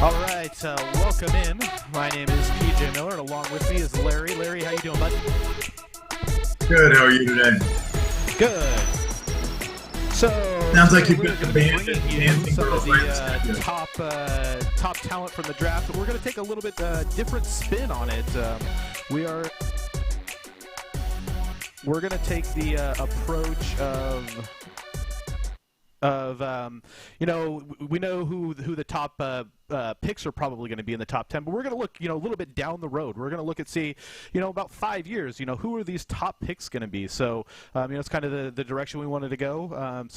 All right, welcome in. My name is PJ Miller, and along with me is Larry. Larry, how you doing, bud? Good. How are you today? Good. So Sounds like today you've we're got the going to be band bringing and you dancing some of girlfriends. the top talent from the draft, but we're going to take a little bit different spin on it. We're going to take the approach of we know who the top picks are probably going to be in the top 10, but we're going to look a little bit down the road. We're going to look and see about 5 years who are these top picks going to be. So it's kind of the direction we wanted to go.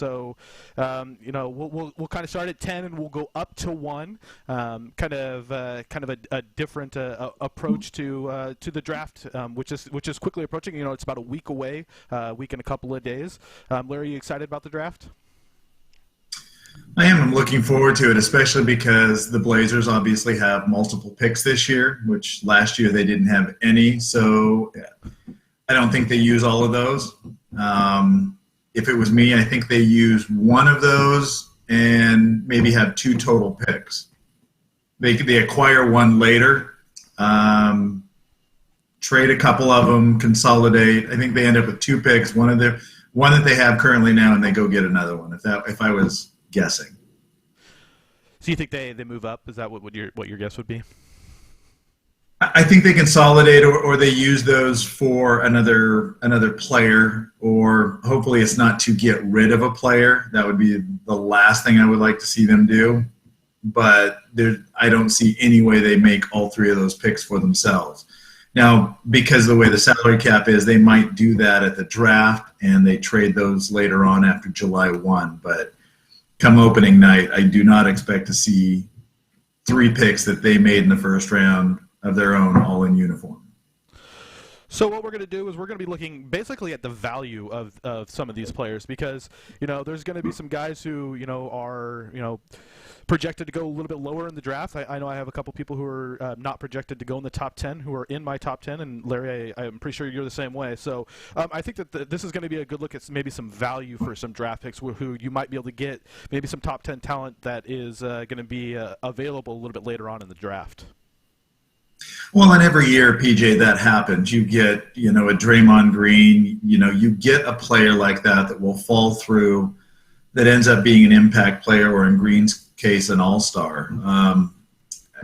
We'll kind of start at 10 and we'll go up to 1. Kind of a different approach to the draft, which is quickly approaching. It's about a week away, week and a couple of days. Larry, are you excited about the draft? I am. I'm looking forward to it, especially because the Blazers obviously have multiple picks this year, which last year they didn't have any. So I don't think they use all of those. If it was me, I think they use one of those and maybe have 2 total picks. They acquire one later, trade a couple of them, consolidate. I think they end up with 2 picks, one that they have currently now, and they go get another one. If I was guessing. So you think they move up? Is that what your guess would be? I think they consolidate, or they use those for another player, or hopefully it's not to get rid of a player. That would be the last thing I would like to see them do. But I don't see any way they make all 3 of those picks for themselves. Now, because of the way the salary cap is, they might do that at the draft, and they trade those later on after July 1. But come opening night, I do not expect to see 3 picks that they made in the first round of their own all in uniform. So what we're going to do is we're going to be looking basically at the value of some of these players, because there's going to be some guys who are projected to go a little bit lower in the draft. I know I have a couple people who are not projected to go in the top 10 who are in my top 10, and Larry, I'm pretty sure you're the same way. So I think that this is going to be a good look at maybe some value for some draft picks who you might be able to get, maybe some top 10 talent that is going to be available a little bit later on in the draft. Well, and every year, PJ, that happens. You get, a Draymond Green, you get a player like that will fall through, that ends up being an impact player, or in Green's case, an all-star.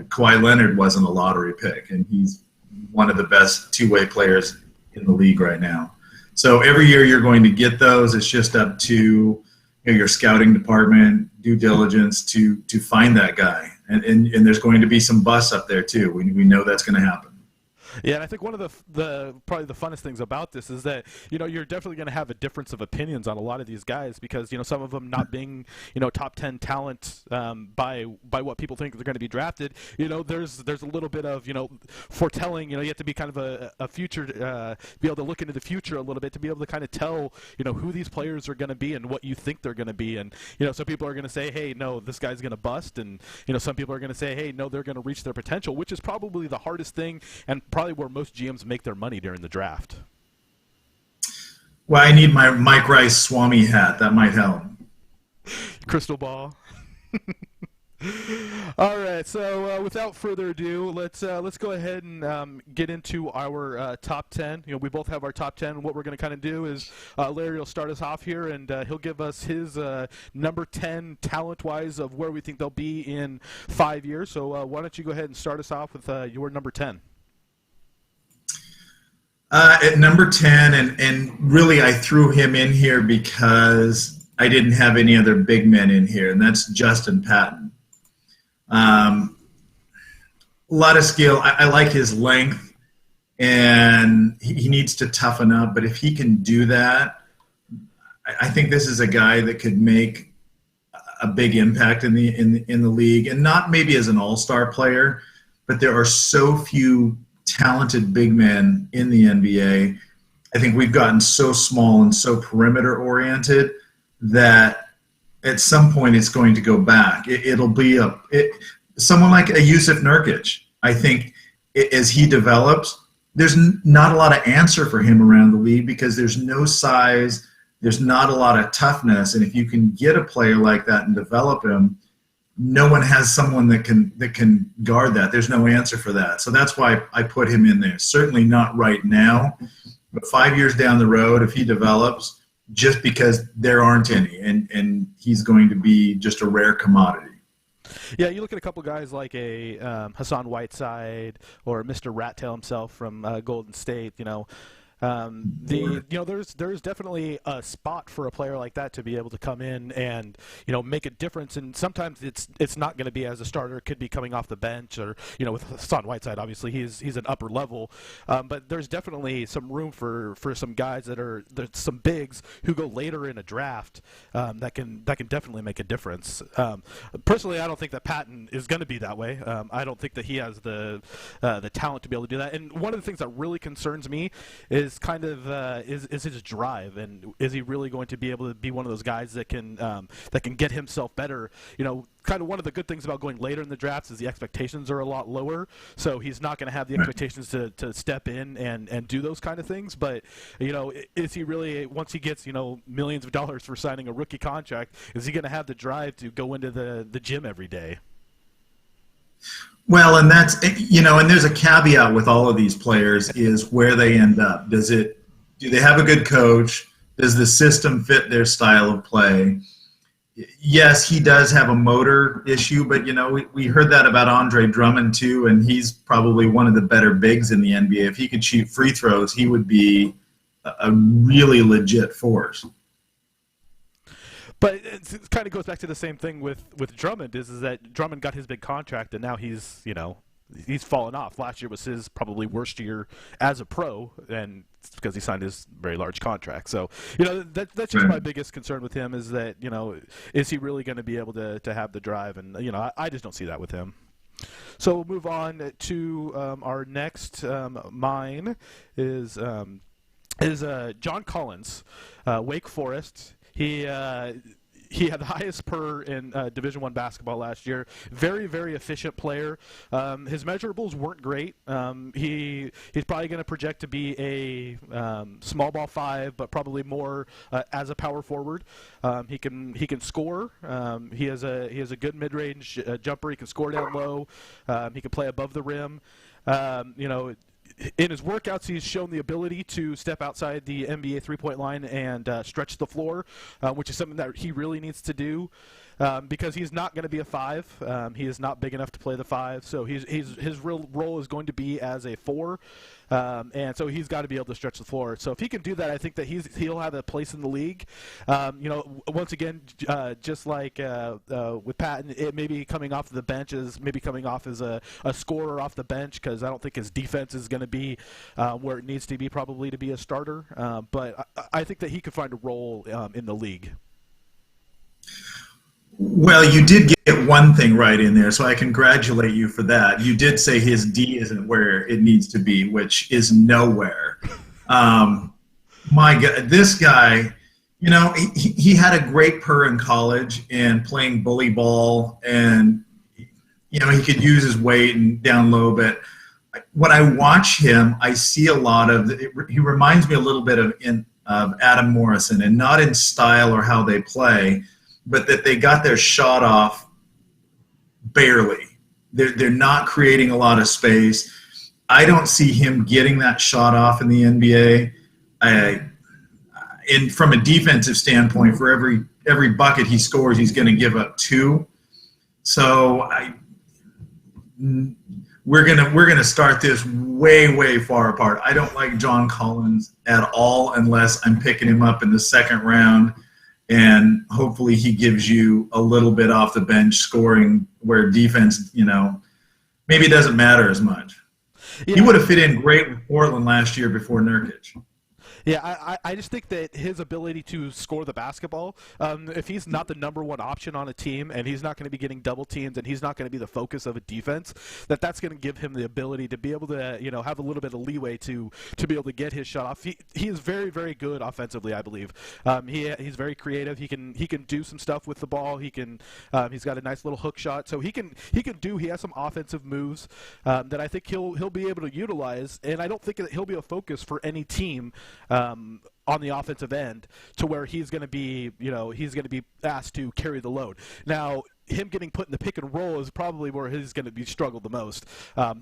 Kawhi Leonard wasn't a lottery pick, and he's one of the best two-way players in the league right now. So every year you're going to get those. It's just up to your scouting department, due diligence to find that guy. And there's going to be some busts up there too. We know that's going to happen. Yeah, and I think one of the probably the funnest things about this is that you're definitely going to have a difference of opinions on a lot of these guys, because some of them not being top 10 talent by what people think they're going to be drafted. There's a little bit of foretelling. You have to be kind of a future, be able to look into the future a little bit to be able to kind of tell who these players are going to be and what you think they're going to be. And some people are going to say, hey, no, this guy's going to bust, and some people are going to say, hey, no, they're going to reach their potential, which is probably the hardest thing and probably where most GMs make their money during the draft. Well, I need my Mike Rice Swami hat. That might help. Crystal ball. All right. So without further ado, let's go ahead and get into our top 10. We both have our top 10. What we're going to kind of do is Larry will start us off here, and he'll give us his number 10 talent-wise of where we think they'll be in 5 years. So why don't you go ahead and start us off with your number 10? At number 10, and really I threw him in here because I didn't have any other big men in here, and that's Justin Patton. A lot of skill. I like his length, and he needs to toughen up, but if he can do that, I think this is a guy that could make a big impact in the league, and not maybe as an all-star player, but there are so few talented big men in the NBA. I think we've gotten so small and so perimeter oriented that at some point it's going to go back. It'll be someone like a Yusuf Nurkic. I think as he develops, there's not a lot of answer for him around the league because there's no size, there's not a lot of toughness, and if you can get a player like that and develop him, no one has someone that can guard that. There's no answer for that. So that's why I put him in there. Certainly not right now, but 5 years down the road, if he develops, just because there aren't any, and he's going to be just a rare commodity. Yeah, you look at a couple guys like a Hassan Whiteside or Mr. Rattail himself from Golden State. There's definitely a spot for a player like that to be able to come in and make a difference. And sometimes it's not going to be as a starter. It could be coming off the bench, or with Hassan Whiteside, obviously he's an upper level. But there's definitely some room for some guys there's some bigs who go later in a draft that can definitely make a difference. Personally, I don't think that Patton is going to be that way. I don't think that he has the talent to be able to do that. And one of the things that really concerns me is his drive, and is he really going to be able to be one of those guys that can get himself better? Kind of one of the good things about going later in the drafts is the expectations are a lot lower, so he's not going to have the expectations to step in and do those kind of things. But is he really, once he gets millions of dollars for signing a rookie contract, is he going to have the drive to go into the gym every day? Well, and that's, and there's a caveat with all of these players is where they end up. Do they have a good coach? Does the system fit their style of play? Yes, he does have a motor issue, but, we heard that about Andre Drummond too, and he's probably one of the better bigs in the NBA. If he could shoot free throws, he would be a really legit force. But it kind of goes back to the same thing with Drummond is that Drummond got his big contract, and now he's fallen off. Last year was his probably worst year as a pro, and it's because he signed his very large contract. So that's just my biggest concern with him is that is he really going to be able to have the drive? And I just don't see that with him. So we'll move on to our next. Mine is John Collins, Wake Forest. He had the highest PER in Division I basketball last year. Very, very efficient player. His measurables weren't great. He's probably going to project to be a small ball 5, but probably more as a power forward. He can score. He has a good mid-range jumper. He can score down low. He can play above the rim. In his workouts, he's shown the ability to step outside the NBA three-point line and stretch the floor, which is something that he really needs to do because he's not going to be a 5. He is not big enough to play the 5, so his real role is going to be as a 4, and so he's got to be able to stretch the floor. So if he can do that, I think that he'll have a place in the league. Once again, just like with Patton, it may be coming off the bench maybe coming off as a scorer off the bench because I don't think his defense is going to be where it needs to be probably to be a starter. But I think that he could find a role in the league. Well, you did get one thing right in there, so I congratulate you for that. You did say his D isn't where it needs to be, which is nowhere. My God, this guy, he had a great PER in college and playing bully ball, and he could use his weight and down low. But when I watch him, I see a lot of. He reminds me a little bit of Adam Morrison, and not in style or how they play, but that they got their shot off barely. They're not creating a lot of space. I don't see him getting that shot off in the NBA. And from a defensive standpoint, for every bucket he scores, he's going to give up 2. So we're gonna start this way far apart. I don't like John Collins at all unless I'm picking him up in the second round. And hopefully he gives you a little bit off the bench scoring where defense, maybe it doesn't matter as much. Yeah. He would have fit in great with Portland last year before Nurkic. Yeah, I just think that his ability to score the basketball, if he's not the number one option on a team and he's not going to be getting double teamed and he's not going to be the focus of a defense, that's going to give him the ability to be able to, have a little bit of leeway to be able to get his shot off. He is very, very good offensively, I believe. He's very creative. He can do some stuff with the ball. He's got a nice little hook shot, so he has some offensive moves that I think he'll be able to utilize, and I don't think that he'll be a focus for any team on the offensive end to where he's going to be, he's going to be asked to carry the load. Now, him getting put in the pick and roll is probably where he's going to be struggled the most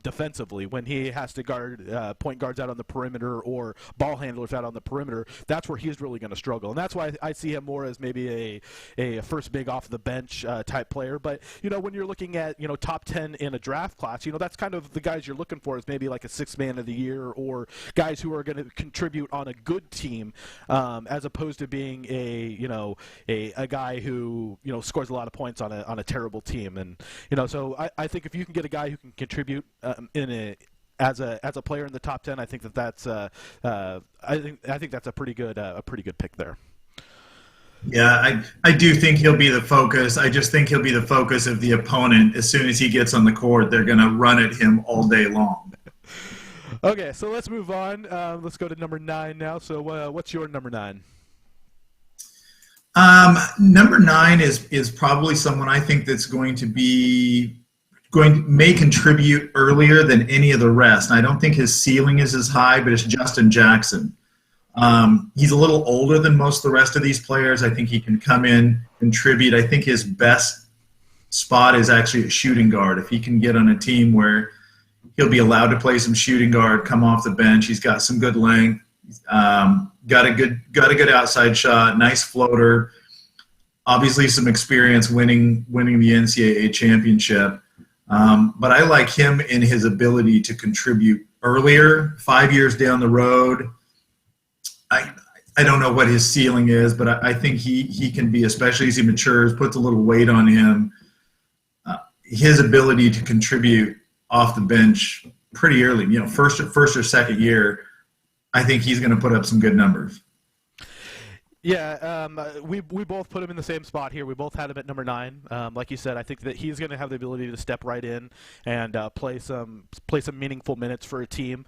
defensively when he has to guard point guards out on the perimeter or ball handlers out on the perimeter. That's where he's really going to struggle, and that's why I see him more as maybe a first big off the bench type player. But when you're looking at top 10 in a draft class, that's kind of the guys you're looking for, is maybe like a sixth man of the year or guys who are going to contribute on a good team, as opposed to being a guy who scores a lot of points on a terrible team. And so I think if you can get a guy who can contribute as a player in the top 10, I think that's I think that's a pretty good pick there. Yeah, I do think he'll be the focus. I just think he'll be the focus of the opponent. As soon as he gets on the court, they're going to run at him all day long. Okay, so let's move on. Let's go to number 9 now. So what's your number 9? Number 9 is probably someone I think that's may contribute earlier than any of the rest. And I don't think his ceiling is as high, but it's Justin Jackson. He's a little older than most of the rest of these players. I think he can come in, contribute. I think his best spot is actually at shooting guard. If he can get on a team where he'll be allowed to play some shooting guard, come off the bench, he's got some good length, got a good outside shot, nice floater, obviously some experience winning the NCAA championship. But I like him in his ability to contribute earlier, 5 years down the road. I don't know what his ceiling is, but I think he can be, especially as he matures, puts a little weight on him. His ability to contribute off the bench pretty early, first or second year, I think he's going to put up some good numbers. Yeah, we both put him in the same spot here. We both had him at number 9. Like you said, I think that he's going to have the ability to step right in and play some meaningful minutes for a team.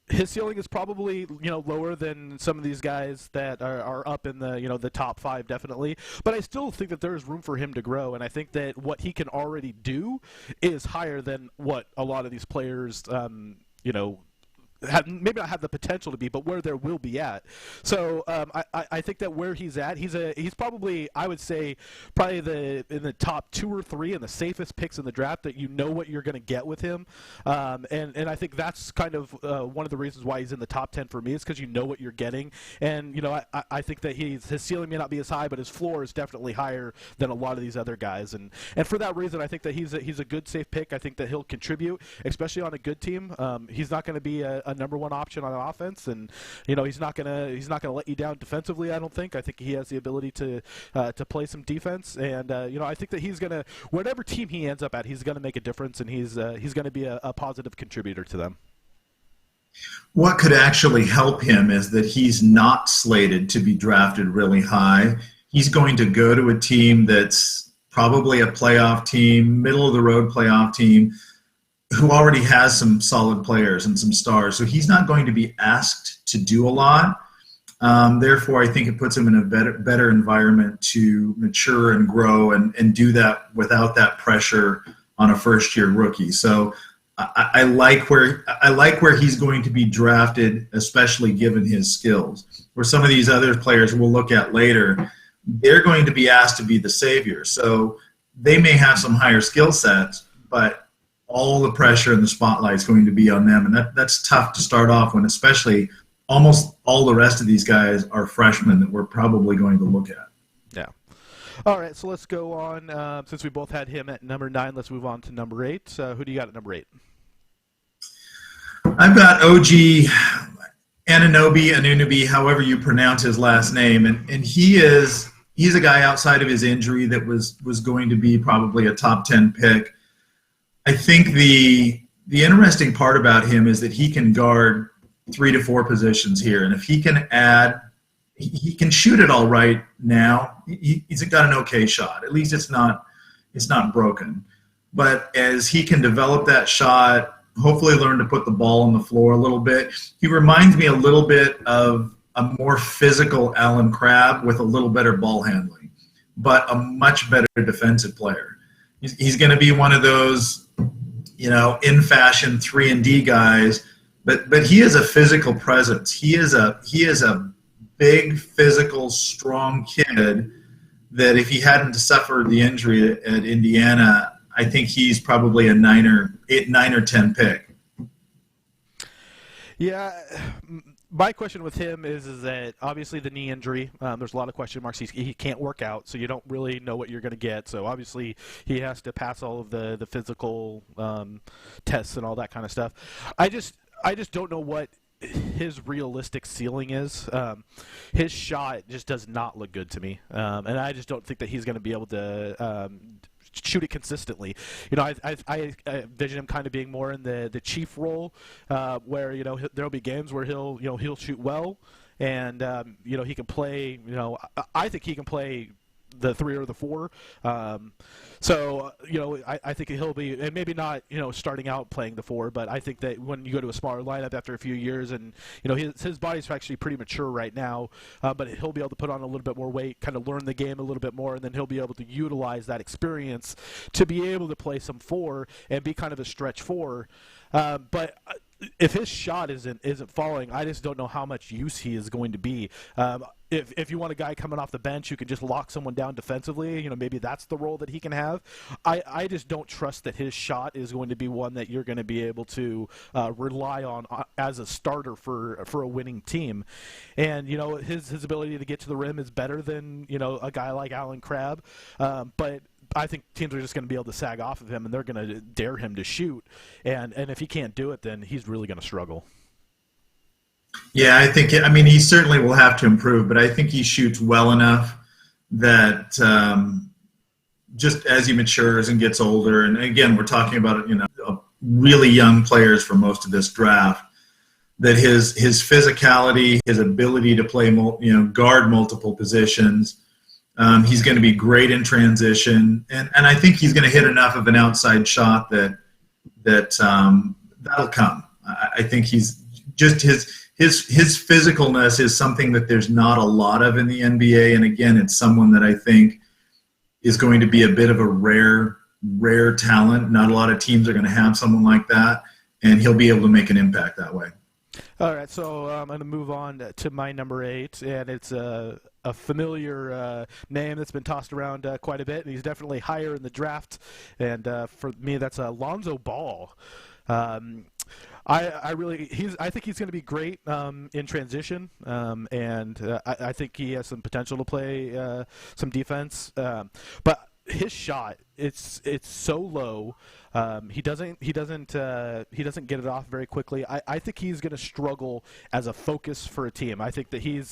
His ceiling is probably lower than some of these guys that are up in the top 5 definitely, but I still think that there's room for him to grow, and I think that what he can already do is higher than what a lot of these players maybe not have the potential to be, but where there will be at. So I think that where he's at, he's probably, I would say, probably in the top 2 or 3 and the safest picks in the draft, that what you're going to get with him. And I think that's kind of one of the reasons why he's in the top 10 for me, is because what you're getting. And I think that his ceiling may not be as high, but his floor is definitely higher than a lot of these other guys. And for that reason, I think that he's a good safe pick. I think that he'll contribute, especially on a good team. He's not going to be a number 1 option on offense, and he's not gonna let you down defensively. I don't think. I think he has the ability to play some defense, and I think that he's gonna, whatever team he ends up at, he's gonna make a difference, and he's gonna be a positive contributor to them. What could actually help him is that he's not slated to be drafted really high. He's going to go to a team that's probably a playoff team, middle of the road playoff team, who already has some solid players and some stars. So he's not going to be asked to do a lot. Therefore, I think it puts him in a better environment to mature and grow and do that without that pressure on a first-year rookie. So I like where he's going to be drafted, especially given his skills. Where some of these other players we'll look at later, they're going to be asked to be the savior. So they may have some higher skill sets, but all the pressure and the spotlight is going to be on them. And that's tough to start off when, especially almost all the rest of these guys are freshmen that we're probably going to look at. Yeah. All right, so let's go on. Since we both had him at number 9, let's move on to number 8. Who do you got at number 8? I've got OG Anunoby, however you pronounce his last name. And he's a guy outside of his injury that was going to be probably a top 10 pick. I think the interesting part about him is that he can guard 3 to 4 positions here, and if he can he can shoot it all right now. He's got an okay shot. At least it's not broken. But as he can develop that shot, hopefully learn to put the ball on the floor a little bit. He reminds me a little bit of a more physical Alan Crabb with a little better ball handling, but a much better defensive player. He's going to be one of those, in fashion 3-and-D guys, but he is a physical presence. He is a big, physical, strong kid that if he hadn't suffered the injury at Indiana, I think he's probably a 9 or 10 pick. Yeah, my question with him is that obviously the knee injury, there's a lot of question marks. He can't work out, so you don't really know what you're going to get. So obviously he has to pass all of the physical tests and all that kind of stuff. I just don't know what his realistic ceiling is. His shot just does not look good to me, and I just don't think that he's going to be able to shoot it consistently. I envision him kind of being more in the chief role, where there'll be games where he'll shoot well, and he can play. I think he can play the 3 or the 4. I think he'll be, and maybe not, starting out playing the 4, but I think that when you go to a smaller lineup after a few years, and his body's actually pretty mature right now, but he'll be able to put on a little bit more weight, kind of learn the game a little bit more, and then he'll be able to utilize that experience to be able to play some 4 and be kind of a stretch 4. But if his shot isn't falling, I just don't know how much use he is going to be. If you want a guy coming off the bench who can just lock someone down defensively, maybe that's the role that he can have. I just don't trust that his shot is going to be one that you're going to be able to rely on as a starter for a winning team. And his ability to get to the rim is better than a guy like Alan Crabb, but I think teams are just going to be able to sag off of him, and they're going to dare him to shoot. And if he can't do it, then he's really going to struggle. Yeah, he certainly will have to improve, but I think he shoots well enough that just as he matures and gets older, and again, we're talking about really young players for most of this draft, that his physicality, his ability to play guard multiple positions. He's going to be great in transition, and I think he's going to hit enough of an outside shot that that'll come. I think he's just his physicalness is something that there's not a lot of in the NBA, and again, it's someone that I think is going to be a bit of a rare talent. Not a lot of teams are going to have someone like that, and he'll be able to make an impact that way. All right, so I'm going to move on to my number 8, and it's a familiar name that's been tossed around quite a bit, and he's definitely higher in the draft. And for me, that's Lonzo Ball. I think he's going to be great in transition, and I think he has some potential to play some defense. But his shot, it's so low. He doesn't get it off very quickly. I think he's going to struggle as a focus for a team. I think that he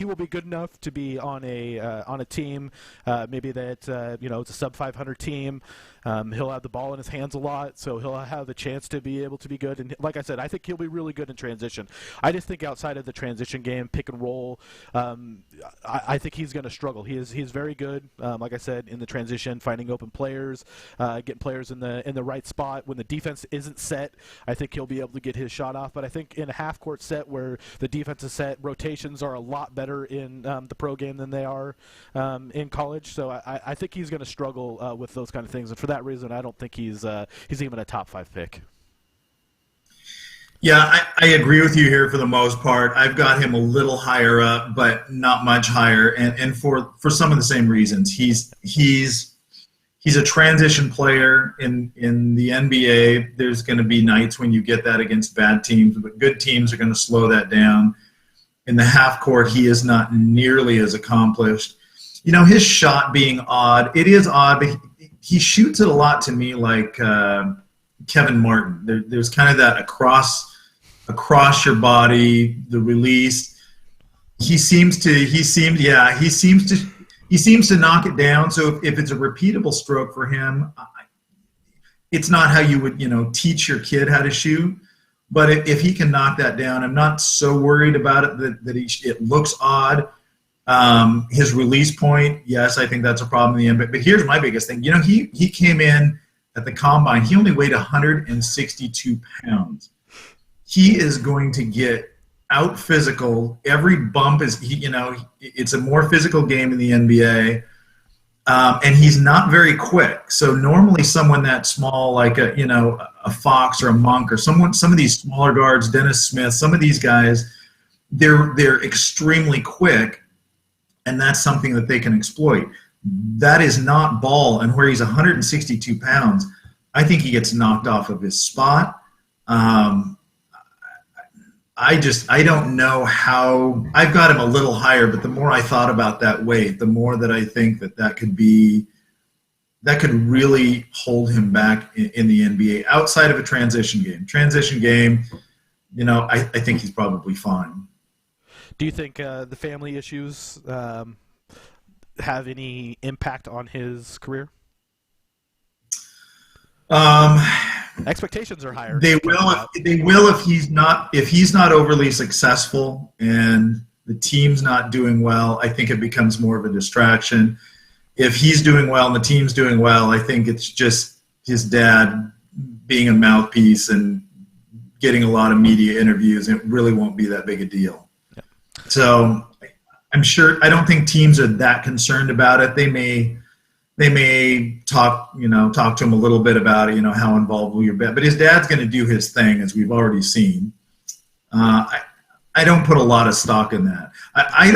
will be good enough to be on a team, maybe that it's a sub 500 team. He'll have the ball in his hands a lot, so he'll have the chance to be able to be good. And like I said, I think he'll be really good in transition. I just think outside of the transition game, pick and roll, I think he's going to struggle. He's very good, like I said, in the transition, finding open players, getting players in the right spot when the defense isn't set. I think he'll be able to get his shot off. But I think in a half-court set where the defense is set, rotations are a lot better in the pro game than they are in college. So I think he's going to struggle with those kind of things. And for that reason, I don't think he's even a top 5 pick. Yeah, I agree with you here for the most part. I've got him a little higher up, but not much higher, and for some of the same reasons. He's a transition player in the NBA. There's going to be nights when you get that against bad teams, but good teams are going to slow that down. In the half court, he is not nearly as accomplished. His shot being odd, it is odd, but he shoots it a lot to me like Kevin Martin. There's kind of that across your body, the release. He seems to knock it down. So if it's a repeatable stroke for him, it's not how you would teach your kid how to shoot. But if he can knock that down, I'm not so worried about it that it looks odd. His release point, yes, I think that's a problem in the NBA. But here's my biggest thing. He came in at the combine. He only weighed 162 pounds. He is going to get out physical. Every bump is, it's a more physical game in the NBA. And he's not very quick. So normally someone that small, like a Fox or a Monk or some of these smaller guards, Dennis Smith, some of these guys, they're extremely quick, and that's something that they can exploit. That is not ball. And where he's 162 pounds, I think he gets knocked off of his spot. I don't know how. I've got him a little higher, but the more I thought about that weight, the more that I think that could really hold him back in the NBA outside of a transition game. Transition game, I think he's probably fine. Do you think the family issues have any impact on his career? Expectations are higher. They will if he's not overly successful and the team's not doing well. I think it becomes more of a distraction. If he's doing well and the team's doing well, I think it's just his dad being a mouthpiece and getting a lot of media interviews. It really won't be that big a deal. Yeah. So I don't think teams are that concerned about it. They may talk to him a little bit about it, how involved will you be. But his dad's going to do his thing, as we've already seen. I don't put a lot of stock in that. I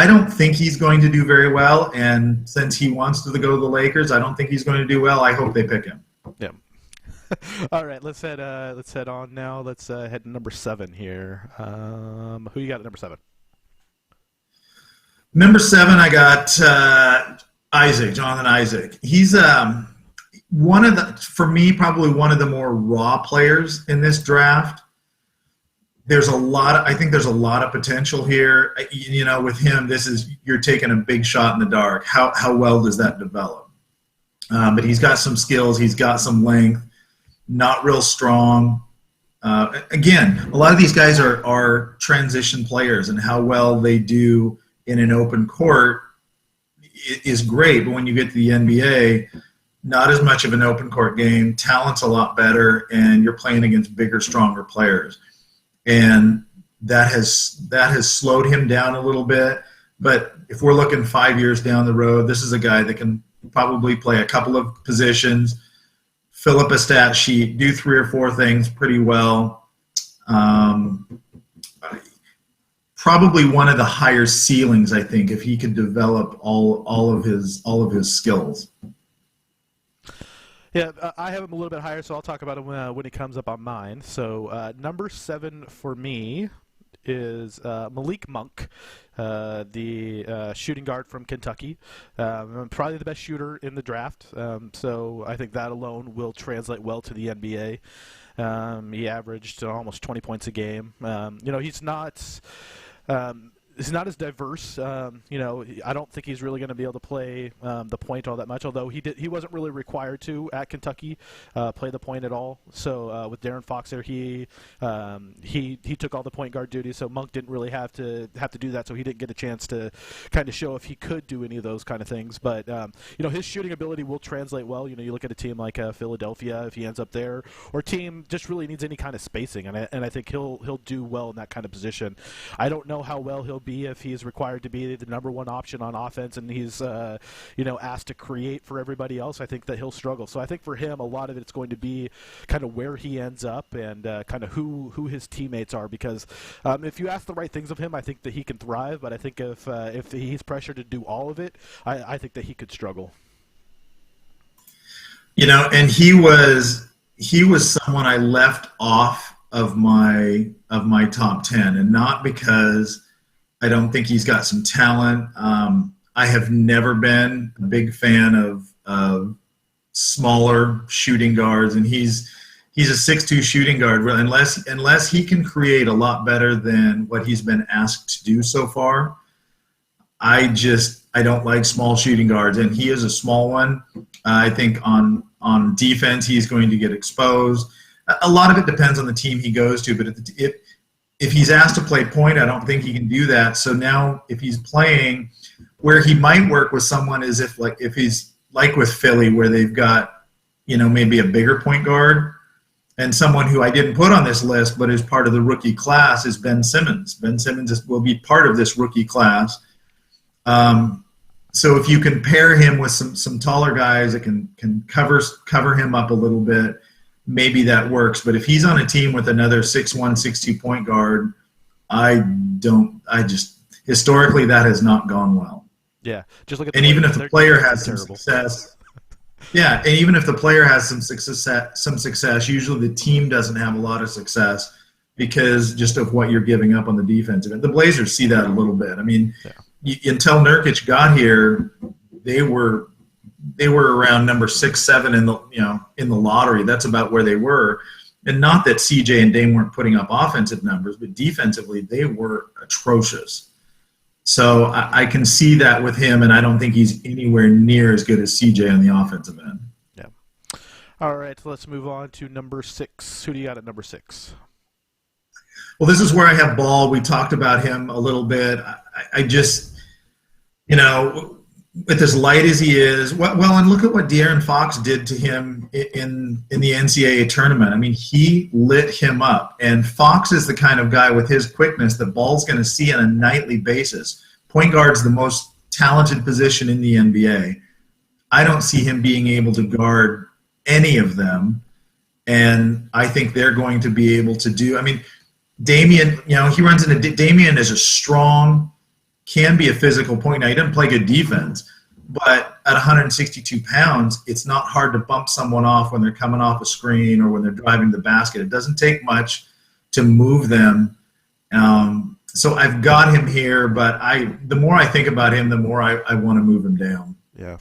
don't think he's going to do very well. And since he wants to go to the Lakers, I don't think he's going to do well. I hope they pick him. Yeah. All right, let's head on now. Let's head to number 7 here. Who you got at number 7? Number 7, I got Jonathan Isaac. He's probably one of the more raw players in this draft. I think there's a lot of potential here. With him, you're taking a big shot in the dark. How well does that develop? But he's got some skills. He's got some length. Not real strong. Again, a lot of these guys are transition players, and how well they do in an open court is great. But when you get to the NBA, not as much of an open court game. Talent's a lot better, and you're playing against bigger, stronger players. And that has slowed him down a little bit. But if we're looking 5 years down the road, this is a guy that can probably play a couple of positions, fill up a stat sheet, do 3 or 4 things pretty well. Probably one of the higher ceilings, I think, if he could develop all of his skills. Yeah, I have him a little bit higher, so I'll talk about him when he comes up on mine. So number 7 for me is Malik Monk, the shooting guard from Kentucky. Probably the best shooter in the draft, so I think that alone will translate well to the NBA. He averaged almost 20 points a game. He's not as diverse. I don't think he's really going to be able to play the point all that much. Although he wasn't really required to at Kentucky play the point at all. So with Darren Fox there, he took all the point guard duties. So Monk didn't really have to do that. So he didn't get a chance to kind of show if he could do any of those kind of things. But his shooting ability will translate well. You look at a team like Philadelphia, if he ends up there, or a team just really needs any kind of spacing, and I think he'll do well in that kind of position. I don't know how well he'll be if he's required to be the number 1 option on offense and he's asked to create for everybody else. I think that he'll struggle. So I think for him, a lot of it's going to be kind of where he ends up and kind of who his teammates are. Because if you ask the right things of him, I think that he can thrive. But I think if he's pressured to do all of it, I think that he could struggle. And he was someone I left off of my top 10, and not because I don't think he's got some talent. I have never been a big fan of smaller shooting guards, and he's a 6'2" shooting guard. Unless he can create a lot better than what he's been asked to do so far, I don't like small shooting guards, and he is a small one. I think on defense he's going to get exposed. A lot of it depends on the team he goes to, but if he's asked to play point, I don't think he can do that. So now if he's playing, where he might work with someone is if he's like with Philly, where they've got, maybe a bigger point guard, and someone who I didn't put on this list but is part of the rookie class is Ben Simmons. Ben Simmons will be part of this rookie class. So if you can pair him with some taller guys that can cover him up a little bit, maybe that works. But if he's on a team with another 6'1", 6'2" point guard, historically that has not gone well. Yeah, just look at And even if the player has some terrible. success, yeah, and even if the player has some success, usually the team doesn't have a lot of success because just of what you're giving up on the defensive end. The Blazers see that a little bit. I mean, until Nurkic got here, they were around number 6, 7 in the lottery. That's about where they were. And not that CJ and Dame weren't putting up offensive numbers, but defensively they were atrocious. So I can see that with him, and I don't think he's anywhere near as good as CJ on the offensive end. Yeah. All right, let's move on to number 6. Who do you got at number 6? Well, this is where I have Ball. We talked about him a little bit. I just, with as light as he is, well, and look at what De'Aaron Fox did to him in the NCAA tournament. I mean, he lit him up. And Fox is the kind of guy with his quickness that Ball's going to see on a nightly basis. Point guard's the most talented position in the NBA. I don't see him being able to guard any of them. And I think they're going to be able to do – I mean, Damian, he runs into – Damian is a strong – can be a physical point. Now, he doesn't play good defense, but at 162 pounds, it's not hard to bump someone off when they're coming off a screen or when they're driving the basket. It doesn't take much to move them. So I've got him here, but the more I think about him, the more I want to move him down. Yeah.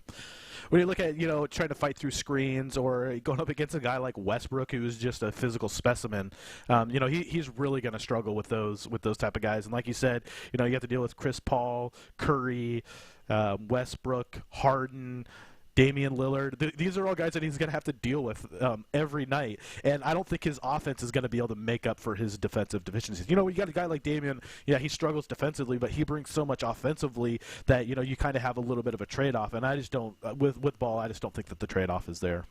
When you look at, trying to fight through screens or going up against a guy like Westbrook, who's just a physical specimen, he's really going to struggle with those type of guys. And like you said, you have to deal with Chris Paul, Curry, Westbrook, Harden, Damian Lillard. These are all guys that he's going to have to deal with every night. And I don't think his offense is going to be able to make up for his defensive deficiencies. You got a guy like Damian, he struggles defensively, but he brings so much offensively that, you kind of have a little bit of a trade-off. And I just don't, with Ball, I just don't think that the trade-off is there.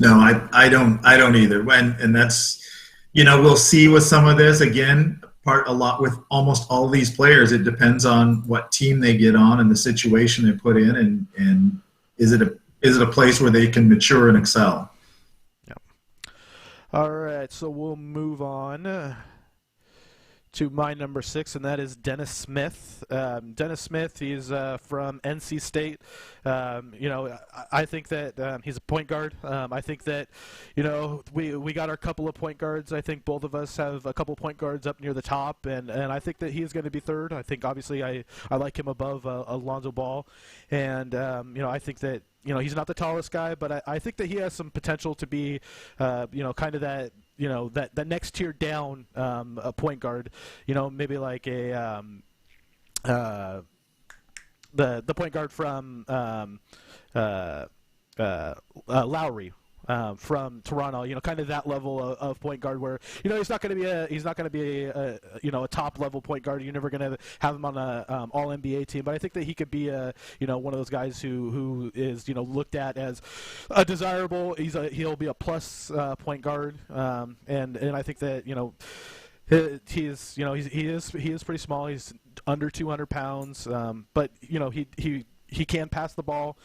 No, I don't either. And that's, we'll see with some of this again. A lot with almost all these players, it depends on what team they get on and the situation they put in, and is it a place where they can mature and excel. Yeah. All right, so we'll move on to my number 6, and that is Dennis Smith. Dennis Smith, he's from NC State. I think that he's a point guard. I think that, we got our couple of point guards. I think both of us have a couple point guards up near the top, and I think that he's going to be third. I think, obviously, I like him above Alonzo Ball. And, I think that, he's not the tallest guy, but I think that he has some potential to be, kind of that, that next tier down a point guard, maybe like a the point guard from Lowry from Toronto, kind of that level of point guard where he's not going to be a top level point guard. You're never going to have him on a all NBA team, but I think that he could be one of those guys who is looked at as a desirable. He'll be a plus point guard, and I think that he is pretty small. He's under 200 pounds, but he can pass the ball.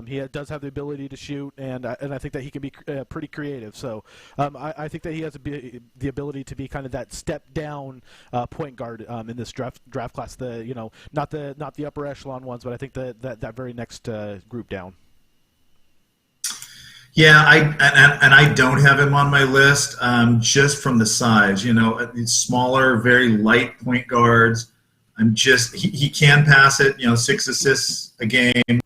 He does have the ability to shoot, and I think that he can be pretty creative. So I think that he has the ability to be kind of that step down point guard in this draft class. Not the upper echelon ones, but I think that very next group down. Yeah, I don't have him on my list just from the size. Smaller, very light point guards. He can pass it, 6 assists a game.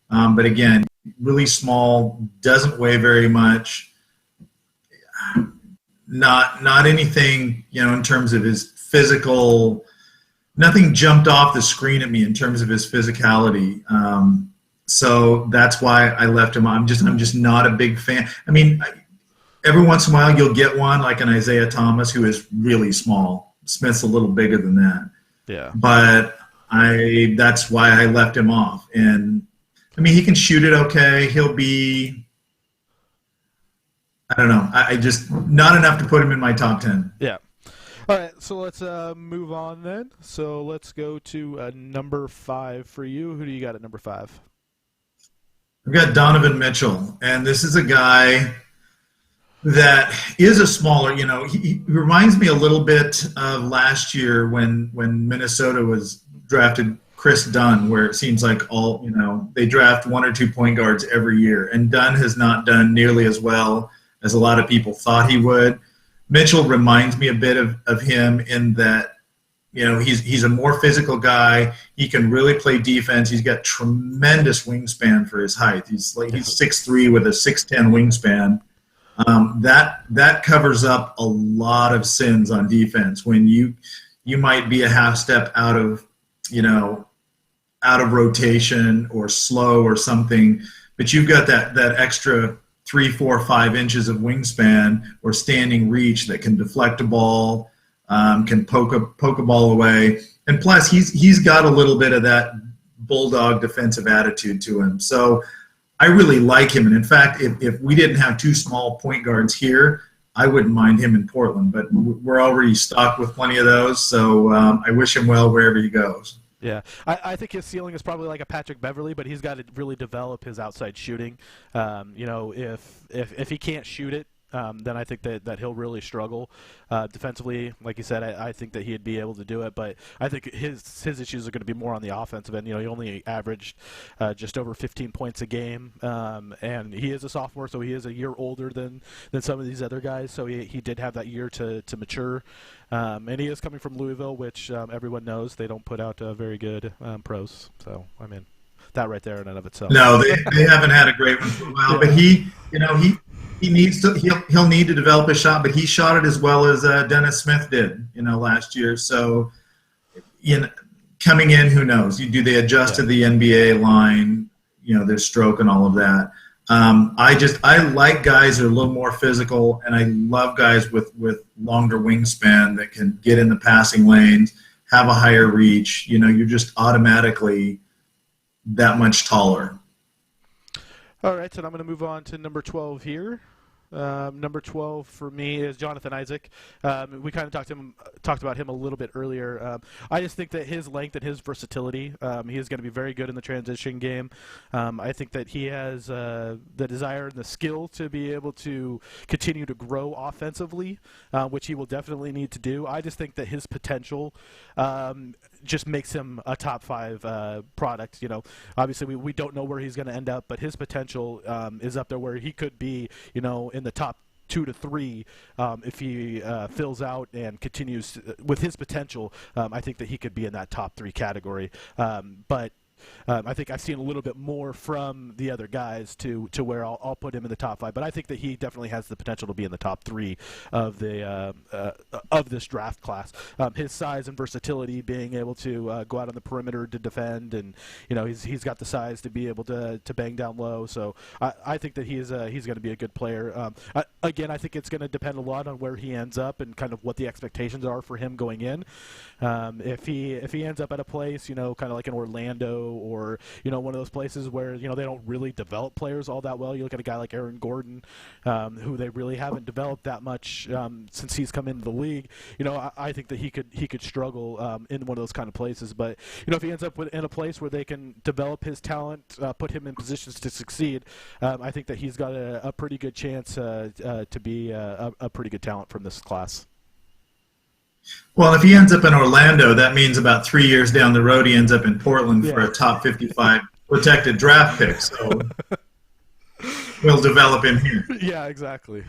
But again, really small, doesn't weigh very much. Not anything, in terms of his physical, nothing jumped off the screen at me in terms of his physicality. So that's why I left him. I'm just not a big fan. I mean, every once in a while you'll get one like an Isaiah Thomas who is really small. Smith's a little bigger than that. Yeah. But that's why I left him off. And I mean, he can shoot it okay. He'll be, I don't know. I just not enough to put him in my top 10. Yeah. All right, so let's move on then. So let's go to number 5 for you. Who do you got at number 5? I've got Donovan Mitchell, and this is a guy that is a smaller, he reminds me a little bit of last year when Minnesota was drafted Chris Dunn, where it seems like they draft 1 or 2 point guards every year, and Dunn has not done nearly as well as a lot of people thought he would. Mitchell reminds me a bit of him in that, he's a more physical guy. He can really play defense. He's got tremendous wingspan for his height. He's 6'3" with a 6'10" wingspan. That covers up a lot of sins on defense when you might be a half step out of rotation or slow or something, but you've got that extra 3, 4, 5 inches of wingspan or standing reach that can deflect a ball, can poke a ball away, and plus he's got a little bit of that bulldog defensive attitude to him. So I really like him, and in fact, if we didn't have 2 small point guards here, I wouldn't mind him in Portland. But we're already stocked with plenty of those, so I wish him well wherever he goes. Yeah, I think his ceiling is probably like a Patrick Beverley, but he's got to really develop his outside shooting. If he can't shoot it, then I think that he'll really struggle defensively. Like you said, I think that he'd be able to do it, but I think his issues are going to be more on the offensive end. He only averaged just over 15 points a game, and he is a sophomore, so he is a year older than some of these other guys. So he did have that year to mature, and he is coming from Louisville, which everyone knows they don't put out very good pros. So I mean, that right there in and of itself. No, they haven't had a great one for a while, but he needs to. He'll need to develop his shot, but he shot it as well as Dennis Smith did, last year. So, coming in, who knows? Do they adjust to the NBA line? Their stroke and all of that. I like guys that are a little more physical, and I love guys with longer wingspan that can get in the passing lanes, have a higher reach. You're just automatically that much taller. All right, so I'm going to move on to number 12 here. Number 12 for me is Jonathan Isaac. We kind of talked about him a little bit earlier. I just think that his length and his versatility, he is going to be very good in the transition game. I think that he has the desire and the skill to be able to continue to grow offensively, which he will definitely need to do. I just think that his potential just makes him a top 5 product. Obviously we don't know where he's going to end up, but his potential is up there where he could be, in the top 2 to 3 if he fills out and continues with his potential. I think that he could be in that top 3 category. But I think I've seen a little bit more from the other guys to where I'll put him in the top 5. But I think that he definitely has the potential to be in the top 3 of this draft class. His size and versatility, being able to go out on the perimeter to defend, and he's got the size to be able to bang down low. So I think that he's going to be a good player. Again, I think it's going to depend a lot on where he ends up and kind of what the expectations are for him going in. If he ends up at a place, kind of like in Orlando, or one of those places where they don't really develop players all that well. You look at a guy like Aaron Gordon, who they really haven't developed that much since he's come into the league. I think that he could struggle in one of those kind of places. But if he ends up in a place where they can develop his talent, put him in positions to succeed, I think that he's got a pretty good chance to be a pretty good talent from this class. Well, if he ends up in Orlando, that means about 3 years down the road he ends up in Portland for a top 55 protected draft pick. So we'll develop him here. Yeah, exactly.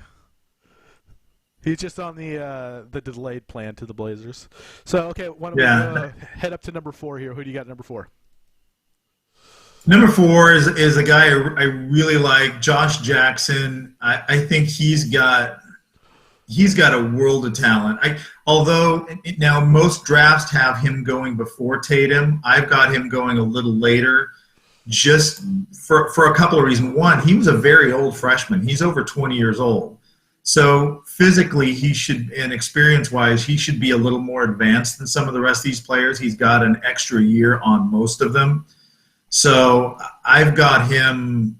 He's just on the delayed plan to the Blazers. So, okay, why don't we head up to number 4 here. Who do you got at number 4? Number 4 is a guy I really like, Josh Jackson. I think he's got a world of talent. Although now most drafts have him going before Tatum, I've got him going a little later, just for a couple of reasons. One, he was a very old freshman. He's over 20 years old. So physically, he should, and experience-wise, he should be a little more advanced than some of the rest of these players. He's got an extra year on most of them. So I've got him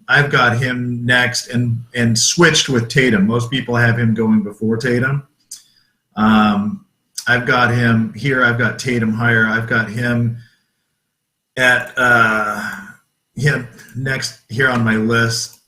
next and switched with Tatum. Most people have him going before Tatum. I've got him here. I've got Tatum higher. I've got him at him next here on my list.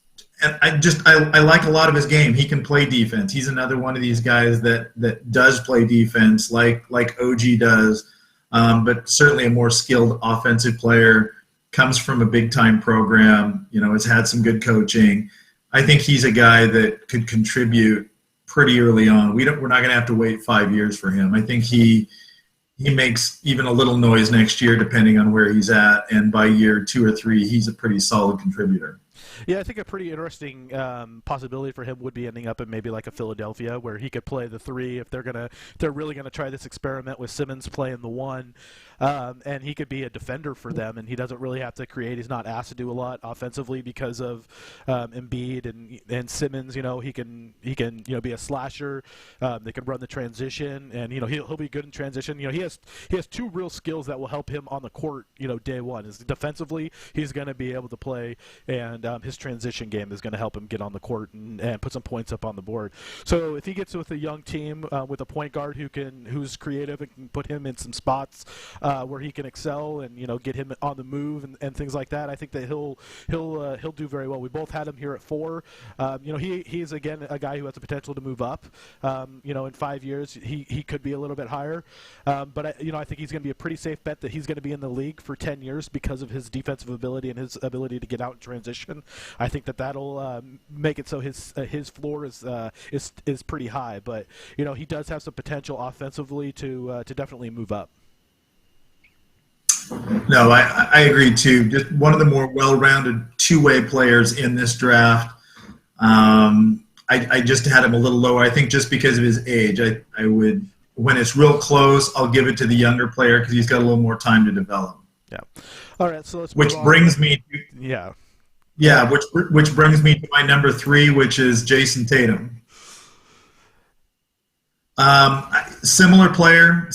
And I like a lot of his game. He can play defense. He's another one of these guys that does play defense like OG does. but certainly a more skilled offensive player, comes from a big-time program, has had some good coaching. I think he's a guy that could contribute pretty early on. We're not going to have to wait 5 years for him. I think he makes even a little noise next year, depending on where he's at, and by year 2 or 3, he's a pretty solid contributor. Yeah, I think a pretty interesting possibility for him would be ending up in maybe like a Philadelphia, where he could play the 3 if they're really gonna try this experiment with Simmons playing the 1, and he could be a defender for them, and he doesn't really have to create. He's not asked to do a lot offensively because of Embiid and Simmons. He can be a slasher. They can run the transition, and he'll be good in transition. He has 2 real skills that will help him on the court. Day one is defensively, he's going to be able to play, and his transition game is going to help him get on the court and put some points up on the board. So if he gets with a young team with a point guard who's creative and can put him in some spots where he can excel and get him on the move and things like that, I think that he'll do very well. We both had him here at 4. He's again a guy who has the potential to move up. In 5 years he could be a little bit higher, but I think he's going to be a pretty safe bet that he's going to be in the league for 10 years because of his defensive ability and his ability to get out in transition. I think that'll make it so his floor is pretty high, but he does have some potential offensively to definitely move up. No, I agree too. Just one of the more well-rounded two-way players in this draft. I just had him a little lower. I think just because of his age, I would, when it's real close, I'll give it to the younger player because he's got a little more time to develop. Yeah. All right. So let's. Which brings me to, yeah. Which brings me to my number 3, which is Jason Tatum. Similar player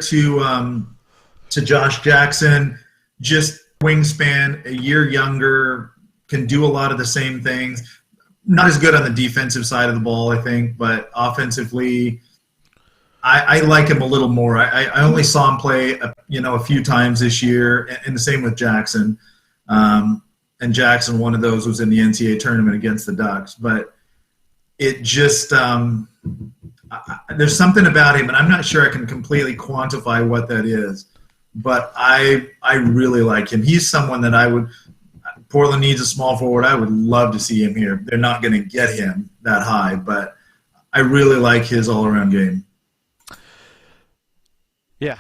to Josh Jackson, just wingspan, a year younger, can do a lot of the same things. Not as good on the defensive side of the ball, I think, but offensively, I like him a little more. I only saw him play a few times this year, and the same with Jackson. And Jackson, one of those was in the NCAA tournament against the Ducks. But it just there's something about him, and I'm not sure I can completely quantify what that is. But I really like him. He's someone that Portland needs a small forward. I would love to see him here. They're not going to get him that high, but I really like his all-around game. Yeah.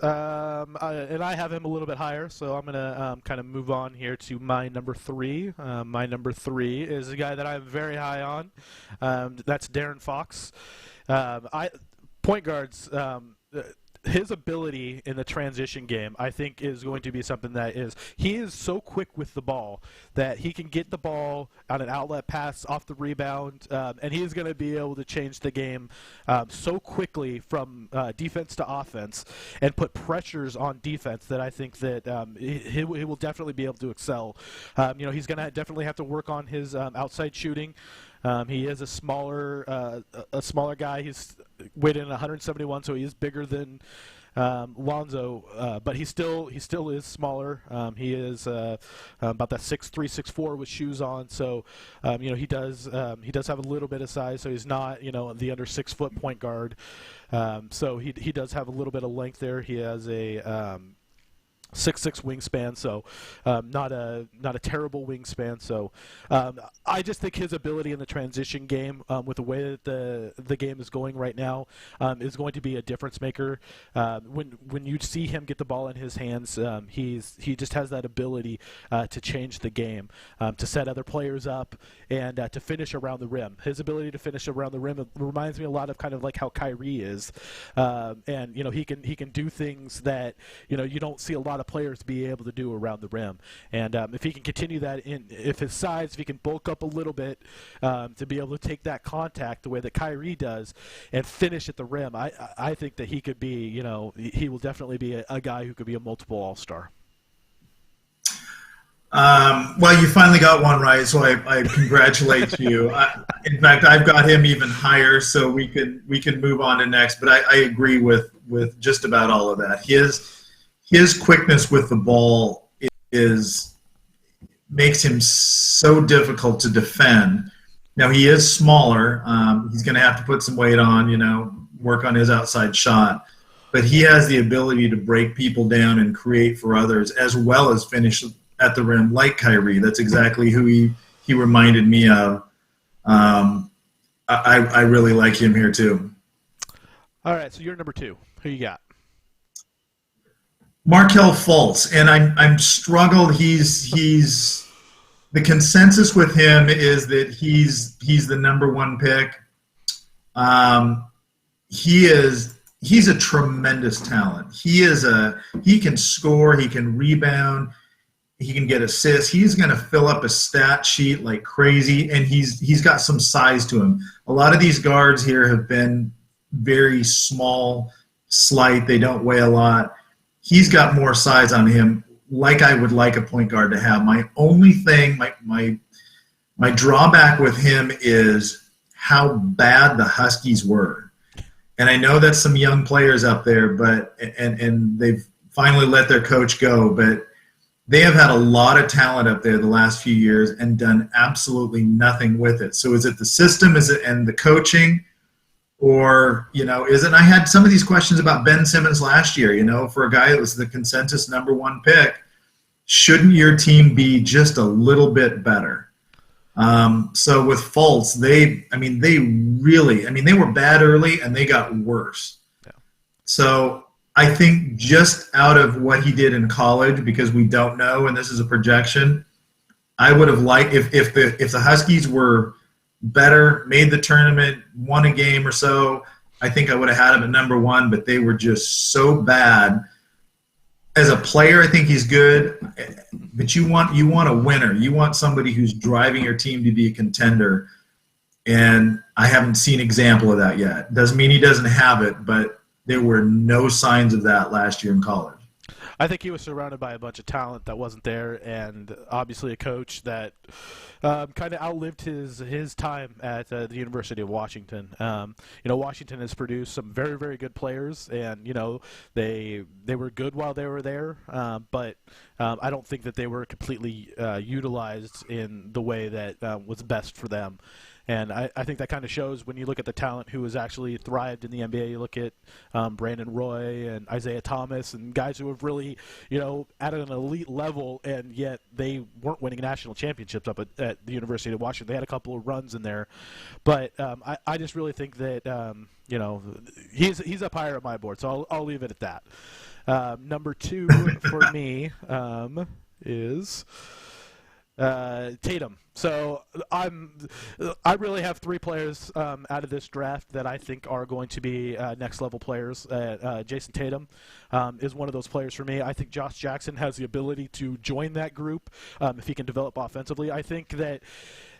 And I have him a little bit higher, so I'm going to kind of move on here to my number 3. My number 3 is a guy that I'm very high on. That's De'Aaron Fox. Point guards, his ability in the transition game, I think, is going to be something he is so quick with the ball that he can get the ball on an outlet pass off the rebound, and he's going to be able to change the game so quickly from defense to offense and put pressures on defense that I think that he will definitely be able to excel. He's going to definitely have to work on his outside shooting. He is a smaller guy. He's weighed in 171, so he is bigger than Lonzo, but he still is smaller. He is about that 6'3", 6'4" with shoes on. So he does have a little bit of size. So he's not the under 6 foot point guard. So he does have a little bit of length there. He has a 6'6" wingspan, so not a terrible wingspan. So I just think his ability in the transition game, with the way that the game is going right now, is going to be a difference maker. When you see him get the ball in his hands, he just has that ability to change the game, to set other players up, and to finish around the rim. His ability to finish around the rim reminds me a lot of kind of like how Kyrie is, and he can do things that you don't see a lot of players be able to do around the rim. And if he can continue that, if he can bulk up a little bit to be able to take that contact the way that Kyrie does and finish at the rim, I think that he could be, he will definitely be a guy who could be a multiple All-Star. Well, you finally got one right, so I congratulate you. In fact, I've got him even higher, so we can move on to next. But I agree with just about all of that. His quickness with the ball makes him so difficult to defend. Now, he is smaller. He's going to have to put some weight on, work on his outside shot. but he has the ability to break people down and create for others, as well as finish at the rim like Kyrie. That's exactly who he reminded me of. I really like him here too. All right, so you're number 2. Who you got? Markelle Fultz, and I'm struggled. He's the consensus with him is that he's the number 1 pick. He's a tremendous talent. He can score, he can rebound, he can get assists. He's going to fill up a stat sheet like crazy, and he's got some size to him. A lot of these guards here have been very small, slight. They don't weigh a lot. He's got more size on him, like I would like a point guard to have. My only thing, my drawback with him is how bad the Huskies were. And I know that's some young players up there, but and they've finally let their coach go, but they have had a lot of talent up there the last few years and done absolutely nothing with it. So is it the system, is it and the coaching, or is it? I had some of these questions about Ben Simmons last year. For a guy that was the consensus number 1 pick, shouldn't your team be just a little bit better? So with Fultz, they were bad early and they got worse. Yeah. So I think just out of what he did in college, because we don't know, and this is a projection, I would have liked if the Huskies were better, made the tournament, won a game or so, I think I would have had him at number 1, but they were just so bad. As a player, I think he's good, but you want a winner. You want somebody who's driving your team to be a contender, and I haven't seen an example of that yet. Doesn't mean he doesn't have it, but there were no signs of that last year in college. I think he was surrounded by a bunch of talent that wasn't there, and obviously a coach that kind of outlived his time at the University of Washington. Washington has produced some very, very good players, and they were good while they were there, but I don't think that they were completely utilized in the way that was best for them. And I think that kind of shows when you look at the talent who has actually thrived in the NBA. You look at Brandon Roy and Isaiah Thomas and guys who have really, at an elite level, and yet they weren't winning national championships up at the University of Washington. They had a couple of runs in there. But I just really think that, he's up higher at my board, so I'll leave it at that. Number 2 for me is Tatum. So I really have 3 players out of this draft that I think are going to be next level players. Jason Tatum is one of those players for me. I think Josh Jackson has the ability to join that group if he can develop offensively. I think that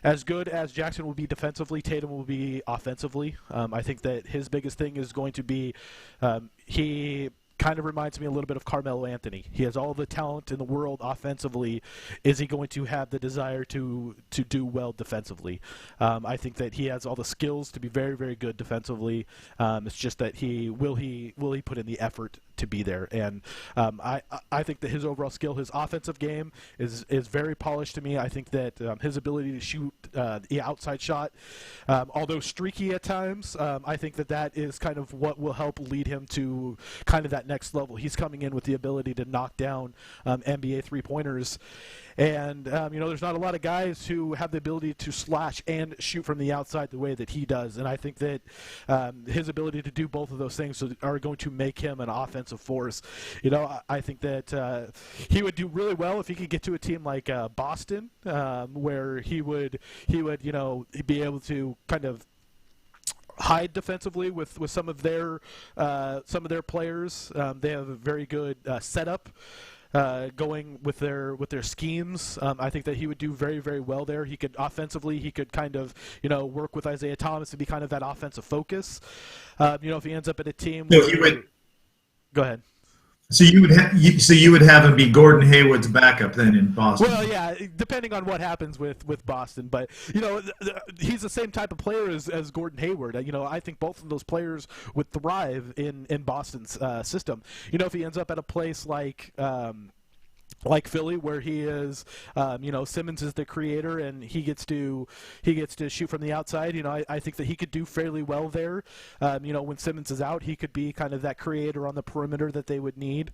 as good as Jackson will be defensively, Tatum will be offensively. I think that his biggest thing is going to be he kind of reminds me a little bit of Carmelo Anthony. He has all the talent in the world offensively. Is he going to have the desire to do well defensively? I think that he has all the skills to be very, very good defensively. It's just that will he put in the effort to be there? And I think that his overall skill, his offensive game is very polished to me. I think that his ability to shoot the outside shot, although streaky at times, I think that is kind of what will help lead him to kind of that next level. He's coming in with the ability to knock down NBA three-pointers. And, there's not a lot of guys who have the ability to slash and shoot from the outside the way that he does. And I think that his ability to do both of those things are going to make him an offensive force. I think that he would do really well if he could get to a team like Boston, where he would be able to kind of hide defensively with some of their players. They have a very good setup going with their schemes. I think that he would do very, very well there. He could kind of work with Isaiah Thomas to be kind of that offensive focus. If he ends up at a team go ahead. So you would have him be Gordon Hayward's backup then in Boston. Well, yeah, depending on what happens with Boston, but he's the same type of player as Gordon Hayward. I think both of those players would thrive in Boston's system. If he ends up at a place like like Philly, where he is, Simmons is the creator and he gets to shoot from the outside. I think that he could do fairly well there. When Simmons is out, he could be kind of that creator on the perimeter that they would need.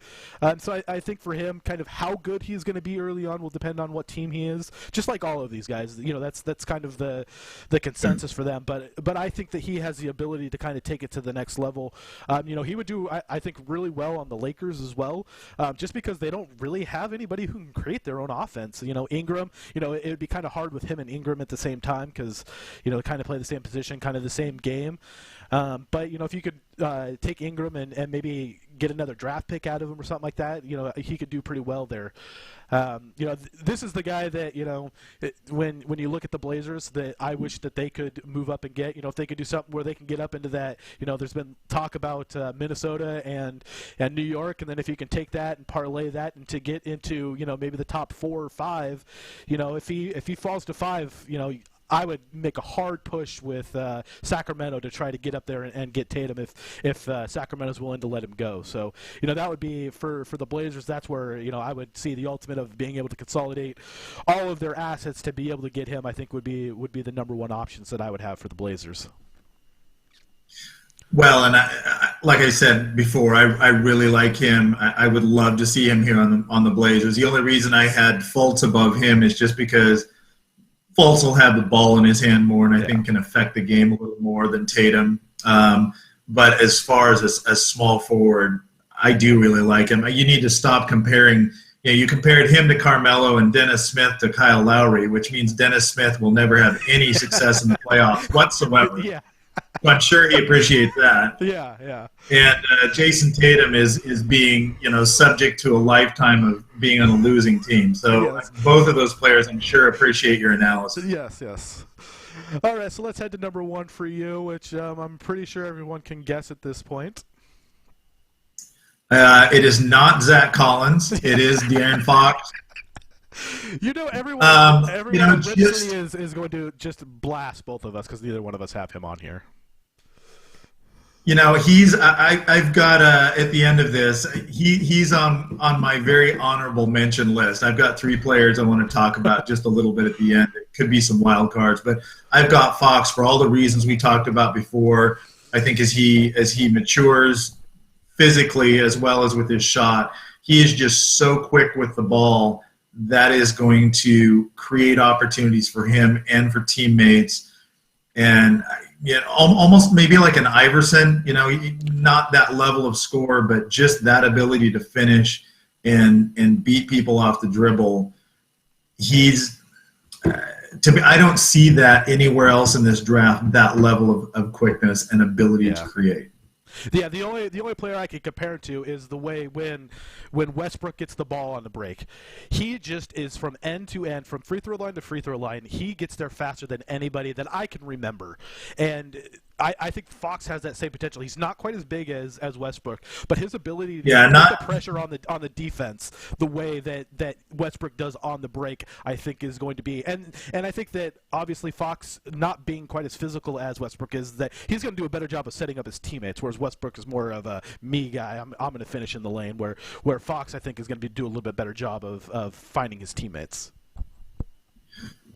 So I think for him, kind of how good he's going to be early on will depend on what team he is. Just like all of these guys, that's kind of the consensus for them. But I think that he has the ability to kind of take it to the next level. He would do, I think, really well on the Lakers as well, just because they don't really have anybody who can create their own offense. Ingram, it would be kind of hard with him and Ingram at the same time because, they kind of play the same position, kind of the same game. But, if you could take Ingram and maybe get another draft pick out of him or something like that, he could do pretty well there. This is the guy that, when you look at the Blazers, that I wish that they could move up and get, if they could do something where they can get up into that, there's been talk about Minnesota and New York, and then if you can take that and parlay that and to get into, maybe the top 4 or 5, if he falls to 5, I would make a hard push with Sacramento to try to get up there and get Tatum if Sacramento's willing to let him go. So, that would be for the Blazers. That's where, I would see the ultimate of being able to consolidate all of their assets to be able to get him. I think would be the number one options that I would have for the Blazers. Well, and like I said before, I really like him. I would love to see him here on the Blazers. The only reason I had Fultz above him is just because Fultz will have the ball in his hand more, and I think can affect the game a little more than Tatum. But as far as a small forward, I do really like him. You need to stop comparing. You compared him to Carmelo and Dennis Smith to Kyle Lowry, which means Dennis Smith will never have any success in the playoffs whatsoever. Yeah. I'm sure he appreciates that. Yeah. And Jason Tatum is being, subject to a lifetime of being on a losing team. So both of those players, I'm sure, appreciate your analysis. Yes. All right, so let's head to number 1 for you, which I'm pretty sure everyone can guess at this point. It is not Zach Collins. It is De'Aaron Fox. Everyone is going to just blast both of us because neither one of us have him on here. I've got at the end of this, he's on my very honorable mention list. I've got 3 players I want to talk about just a little bit at the end. It could be some wild cards, but I've got Fox for all the reasons we talked about before. I think as he matures physically as well as with his shot, he is just so quick with the ball. That is going to create opportunities for him and for teammates. And almost maybe like an Iverson, not that level of score, but just that ability to finish and beat people off the dribble. I don't see that anywhere else in this draft, that level of quickness and ability to create. Yeah, the only player I can compare it to is the way when Westbrook gets the ball on the break. He just is from end to end, from free throw line to free throw line. He gets there faster than anybody that I can remember. And I think Fox has that same potential. He's not quite as big as Westbrook, but his ability to put the pressure on the defense the way that Westbrook does on the break, I think is going to be. And I think that obviously Fox not being quite as physical as Westbrook is, that he's going to do a better job of setting up his teammates, whereas Westbrook is more of a me guy. I'm going to finish in the lane, where Fox I think is going to do a little bit better job of finding his teammates.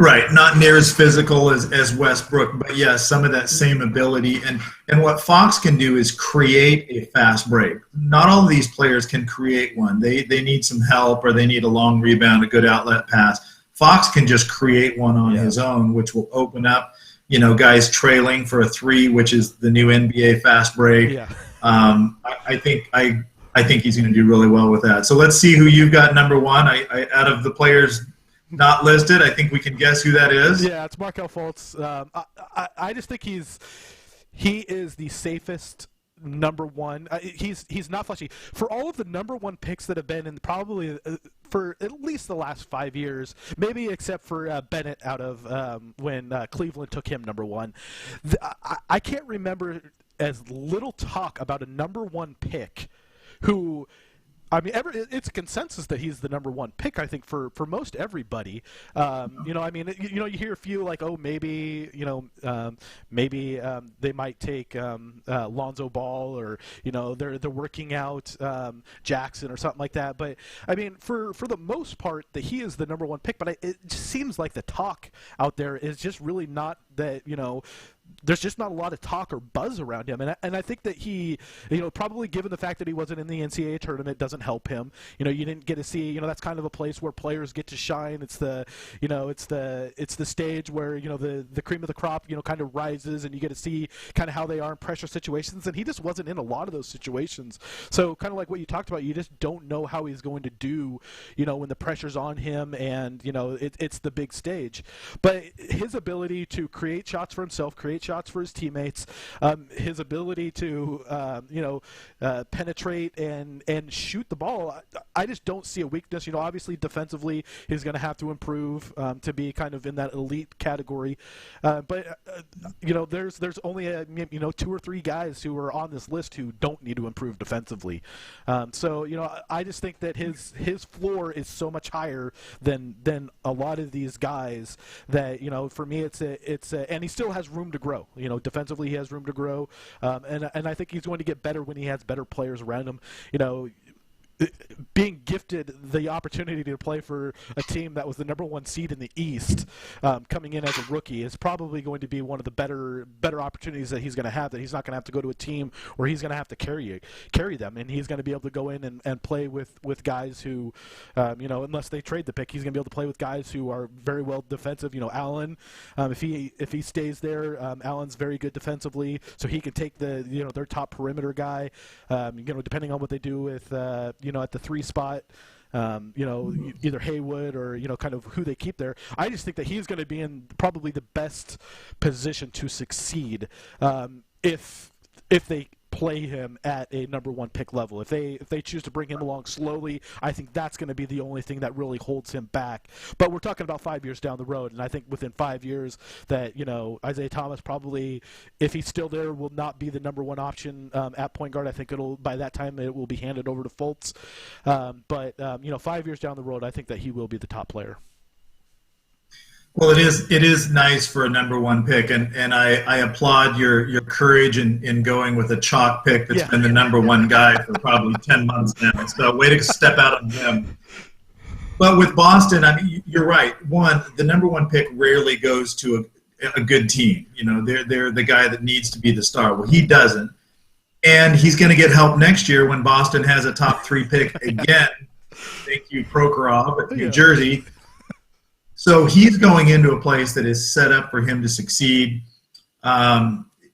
Right, not near as physical as Westbrook, but yes, some of that same ability. And what Fox can do is create a fast break. Not all of these players can create one. They need some help, or they need a long rebound, a good outlet pass. Fox can just create one on his own, which will open up, guys trailing for a 3, which is the new NBA fast break. Yeah. I think he's going to do really well with that. So let's see who you've got number 1. Out of the players not listed, I think we can guess who that is. Yeah, it's Markelle Fultz. I just think he is the safest number 1. He's not flashy. For all of the number 1 picks that have been in probably for at least the last 5 years, maybe except for Bennett out of when Cleveland took him number 1. I can't remember as little talk about a number 1 pick who I mean, it's a consensus that he's the number one pick. I think for most everybody. I mean, you hear a few like, oh, maybe maybe they might take Lonzo Ball, or they're working out Jackson or something like that. But I mean, for the most part, that he is the number one pick. But it just seems like the talk out there is just really not that. There's just not a lot of talk or buzz around him, and I think that he, probably given the fact that he wasn't in the NCAA tournament, doesn't help him. You didn't get to see, that's kind of a place where players get to shine. It's the, it's the stage where the cream of the crop, kind of rises, and you get to see kind of how they are in pressure situations. And he just wasn't in a lot of those situations. So kind of like what you talked about, you just don't know how he's going to do, when the pressure's on him, and it's the big stage. But his ability to create shots for himself, create shots for his teammates, his ability to penetrate and shoot the ball, I just don't see a weakness. Obviously defensively he's going to have to improve to be kind of in that elite category, but there's only 2 or 3 guys who are on this list who don't need to improve defensively. So I just think that his floor is so much higher than a lot of these guys that for me it's and he still has room to grow. Defensively he has room to grow, and I think he's going to get better when he has better players around him. Being gifted the opportunity to play for a team that was the number 1 seed in the East, coming in as a rookie, is probably going to be one of the better opportunities that he's going to have. That he's not going to have to go to a team where he's going to have to carry them, and he's going to be able to go in and play with guys who, unless they trade the pick, he's going to be able to play with guys who are very well defensive. Allen, if he stays there, Allen's very good defensively, so he can take their top perimeter guy. Depending on what they do with at the 3 spot, either Haywood or kind of who they keep there. I just think that he's going to be in probably the best position to succeed if they play him at a number 1 pick level. If they choose to bring him along slowly, I think that's going to be the only thing that really holds him back. But we're talking about 5 years down the road, and I think within 5 years that Isaiah Thomas probably, if he's still there, will not be the number 1 option at point guard. I think by that time it will be handed over to Fultz. But 5 years down the road, I think that he will be the top player. Well, it is nice for a number 1 pick, and I applaud your courage in going with a chalk pick that's been the number 1 guy for probably 10 months now. So way to step out on him. But with Boston, I mean, you're right. One, the number 1 pick rarely goes to a good team. They're the guy that needs to be the star. Well, he doesn't, and he's going to get help next year when Boston has a top 3 pick again. Thank you, Prokhorov at New Jersey. So he's going into a place that is set up for him to succeed.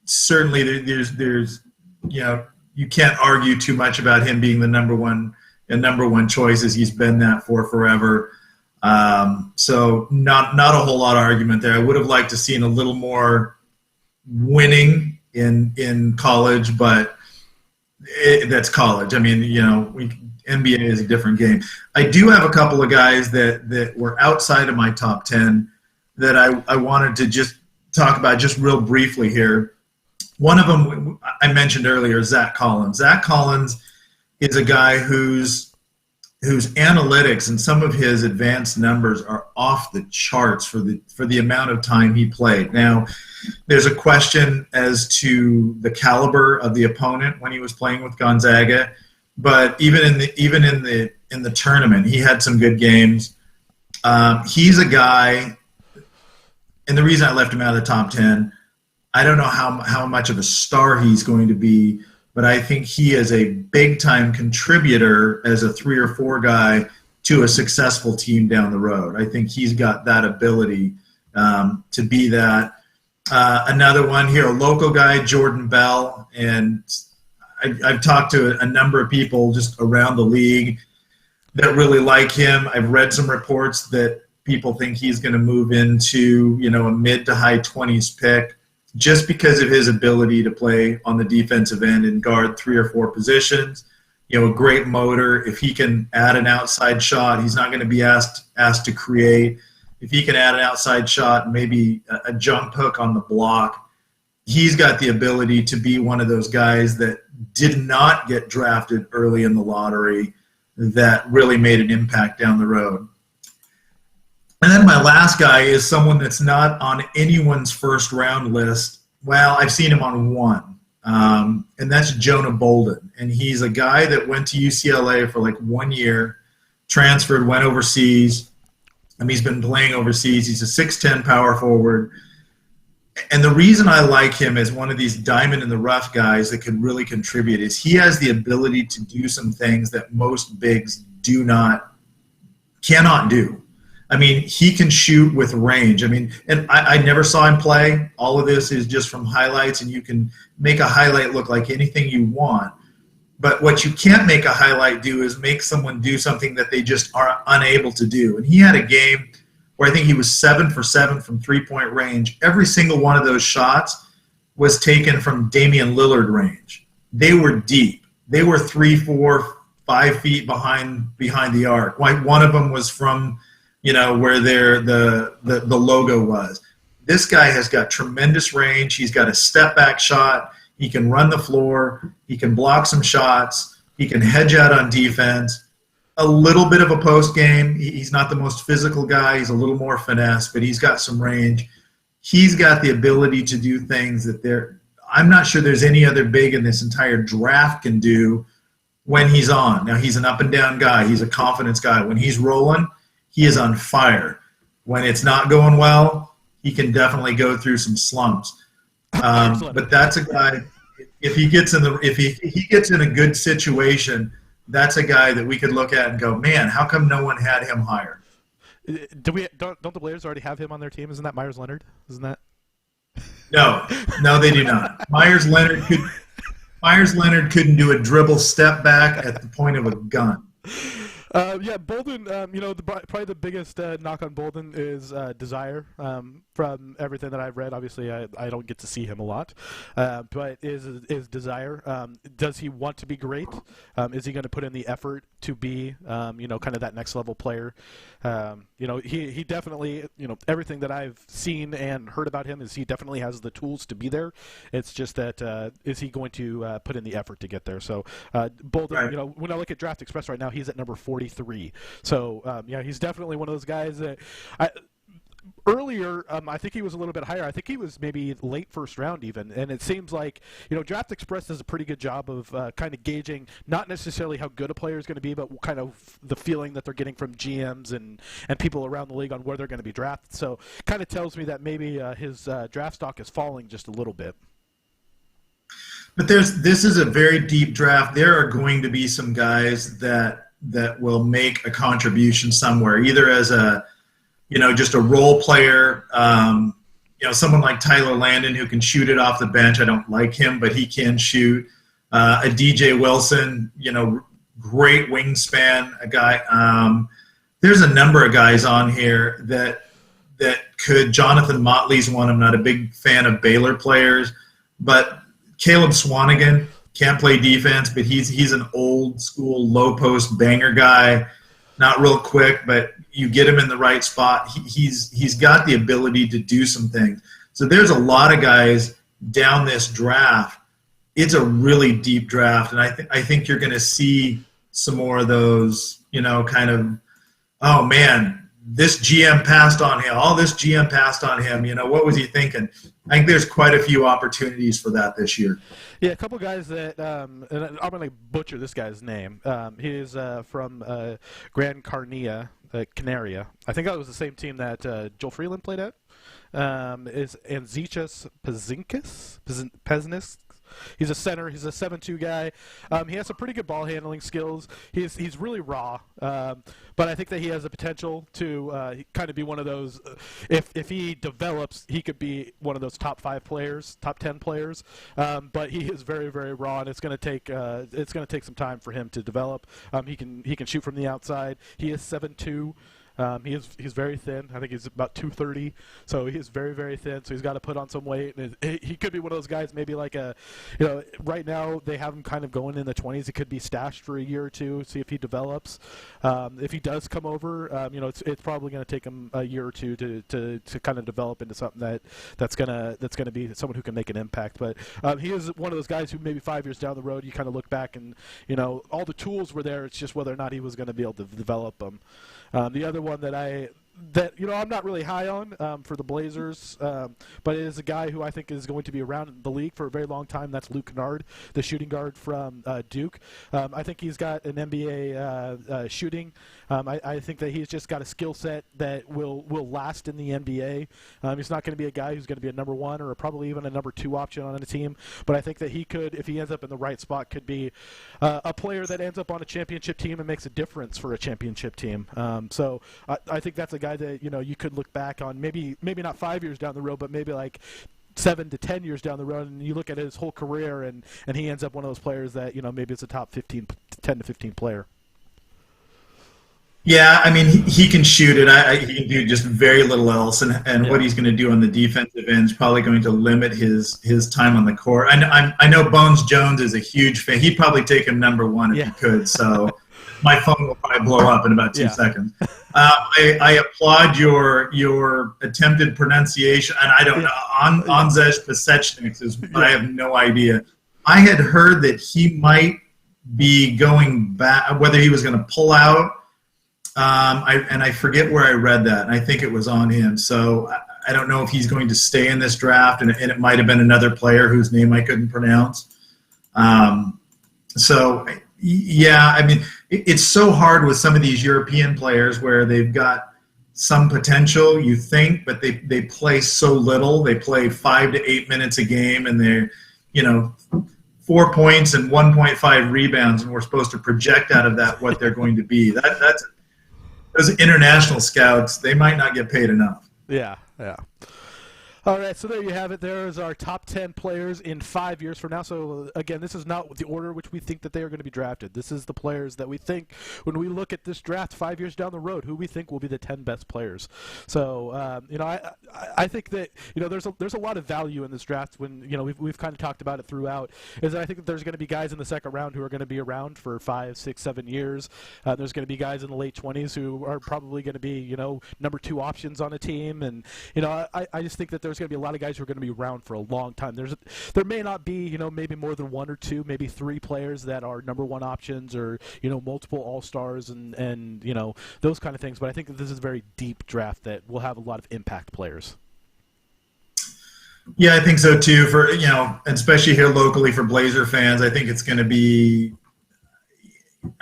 Certainly, there's you can't argue too much about him being the number one choice, as he's been that for forever. So not a whole lot of argument there. I would have liked to seen a little more winning in college, but that's college. I mean, NBA is a different game. I do have a couple of guys that were outside of my top 10 that I wanted to just talk about just real briefly here. One of them I mentioned earlier, Zach Collins. Zach Collins is a guy whose analytics and some of his advanced numbers are off the charts for the amount of time he played. Now, there's a question as to the caliber of the opponent when he was playing with Gonzaga. But even in the tournament, he had some good games. He's a guy, and the reason I left him out of the top 10, I don't know how much of a star he's going to be, but I think he is a big-time contributor as a 3 or 4 guy to a successful team down the road. I think he's got that ability to be that. Another one here, a local guy, Jordan Bell, and I've talked to a number of people just around the league that really like him. I've read some reports that people think he's going to move into, a mid to high 20s pick just because of his ability to play on the defensive end and guard 3 or 4 positions. A great motor. If he can add an outside shot, he's not going to be asked to create. If he can add an outside shot, maybe a jump hook on the block, he's got the ability to be one of those guys that did not get drafted early in the lottery, that really made an impact down the road. And then my last guy is someone that's not on anyone's first round list. Well, I've seen him on one, and that's Jonah Bolden. And he's a guy that went to UCLA for like 1 year, transferred, went overseas. He's been playing overseas. He's a 6'10" power forward. And the reason I like him as one of these diamond in the rough guys that could really contribute is he has the ability to do some things that most bigs cannot do. He can shoot with range. And I never saw him play. All of this is just from highlights, and you can make a highlight look like anything you want. But what you can't make a highlight do is make someone do something that they just are unable to do. And he had a game where I think he was 7 for 7 from three-point range. Every single one of those shots was taken from Damian Lillard range. They were deep. They were 3, 4, 5 feet behind the arc. Like one of them was from where the logo was. This guy has got tremendous range. He's got a step-back shot. He can run the floor. He can block some shots. He can hedge out on defense. A little bit of a post game. He's not the most physical guy. He's a little more finesse, but he's got some range. He's got the ability to do things that I'm not sure there's any other big in this entire draft can do when he's on. Now, he's an up-and-down guy. He's a confidence guy. When he's rolling, he is on fire. When it's not going well, he can definitely go through some slumps. But that's a guy. If he gets in a good situation, that's a guy that we could look at and go, man, how come no one had him higher? Don't the Blazers already have him on their team? Isn't that Myers Leonard? Isn't that? No, they do not. Myers Leonard couldn't do a dribble step back at the point of a gun. Bolden, probably the biggest knock on Bolden is desire. From everything that I've read, obviously I don't get to see him a lot, but is desire. Does he want to be great? Is he going to put in the effort to be, kind of that next level player? He definitely, everything that I've seen and heard about him is he definitely has the tools to be there. It's just that is he going to put in the effort to get there? So Bolden, right. When I look at Draft Express right now, he's at number 43. So he's definitely one of those guys that earlier, I think he was a little bit higher. I think he was maybe late first round even. And it seems like, Draft Express does a pretty good job of kind of gauging not necessarily how good a player is going to be, but kind of the feeling that they're getting from GMs and people around the league on where they're going to be drafted. So kind of tells me that maybe his draft stock is falling just a little bit. But this is a very deep draft. There are going to be some guys that will make a contribution somewhere, either as just a role player, someone like Tyler Landon who can shoot it off the bench. I don't like him, but he can shoot. A DJ Wilson, great wingspan, a guy. There's a number of guys on here that could. Jonathan Motley's one. I'm not a big fan of Baylor players, but Caleb Swanigan can't play defense, but he's an old school low post banger guy. Not real quick, but you get him in the right spot. He's got the ability to do some things. So there's a lot of guys down this draft. It's a really deep draft, and I think you're going to see some more of those. Kind of, oh man, this GM passed on him. All this GM passed on him. What was he thinking? I think there's quite a few opportunities for that this year. Yeah, a couple guys that, and I'm going to butcher this guy's name. He's from Gran Canaria. I think that was the same team that Joel Freeland played at. Is Anzichas Peznis. He's a center. He's a 7'2" guy. He has some pretty good ball handling skills. He's really raw, but I think that he has the potential to kind of be one of those. If he develops, he could be one of those top 5 players, top 10 players. But he is very, very raw, and it's going to take some time for him to develop. He can shoot from the outside. He is 7'2". He's very thin. I think he's about 230, so he's very, very thin. So he's got to put on some weight. And he could be one of those guys, maybe like right now they have him kind of going in the 20s. He could be stashed for a year or two, see if he develops. If he does come over, it's probably going to take him a year or two to kind of develop into something that's gonna be someone who can make an impact. But he is one of those guys who maybe 5 years down the road, you kind of look back and all the tools were there. It's just whether or not he was going to be able to develop them. The other one that I'm not really high on for the Blazers, but it is a guy who I think is going to be around in the league for a very long time. That's Luke Kennard, the shooting guard from Duke. I think he's got an NBA shooting. I think that he's just got a skill set that will last in the NBA. He's not going to be a guy who's going to be a number one or probably even a number two option on a team, but I think that he could, if he ends up in the right spot, could be a player that ends up on a championship team and makes a difference for a championship team. So I think that's a guy that you could look back on, maybe not 5 years down the road, but maybe like 7 to 10 years down the road, and you look at his whole career, and he ends up one of those players that maybe it's a top 10 to 15 player. Yeah, I mean, he can shoot it. He can do just very little else, and what he's going to do on the defensive end is probably going to limit his time on the court. I know Bones Jones is a huge fan. He'd probably take him number one if he could, so my phone will probably blow up in about 2 seconds. I applaud your attempted pronunciation, and I don't know, Anzej Pasechnik, but I have no idea. I had heard that he might be going back, whether he was going to pull out. I forget where I read that, and I think it was on him. So I don't know if he's going to stay in this draft, and it might have been another player whose name I couldn't pronounce. Yeah, I mean, it's so hard with some of these European players where they've got some potential, you think, but they play so little. They play 5 to 8 minutes a game, and they're 4 points and 1.5 rebounds, and we're supposed to project out of that what they're going to be. That's those international scouts, they might not get paid enough. Yeah. All right, so there you have it. There is our top 10 players in 5 years from now. So, again, this is not the order which we think that they are going to be drafted. This is the players that we think, when we look at this draft 5 years down the road, who we think will be the 10 best players. So, I think that, there's a lot of value in this draft when, we've kind of talked about it throughout, is that I think that there's going to be guys in the second round who are going to be around for 5, 6, 7 years. There's going to be guys in the late 20s who are probably going to be, number two options on a team. And, I just think that there's going to be a lot of guys who are going to be around for a long time. There may not be, maybe more than 1 or 2, maybe 3 players that are number one options, or multiple all-stars and those kind of things. But I think that this is a very deep draft that will have a lot of impact players. Yeah, I think so too. For especially here locally for Blazer fans, I think it's going to be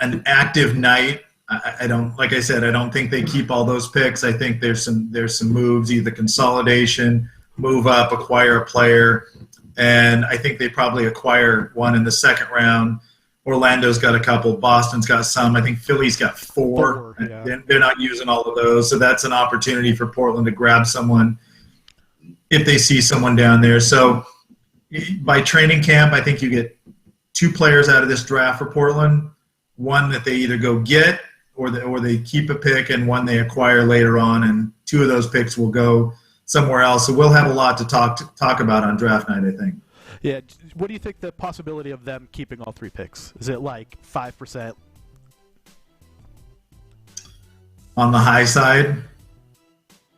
an active night. I don't, like I said, I don't think they keep all those picks. I think there's some moves, either consolidation, move up, acquire a player, and I think they probably acquire one in the second round. Orlando's got a couple, Boston's got some. I think Philly's got 4. Yeah. They're not using all of those, so that's an opportunity for Portland to grab someone if they see someone down there. So by training camp, I think you get 2 players out of this draft for Portland, one that they either go get or they keep a pick, and one they acquire later on, and 2 of those picks will go somewhere else. So we'll have a lot to talk about on draft night, I think. Yeah. What do you think the possibility of them keeping all 3 picks? Is it like 5%? On the high side?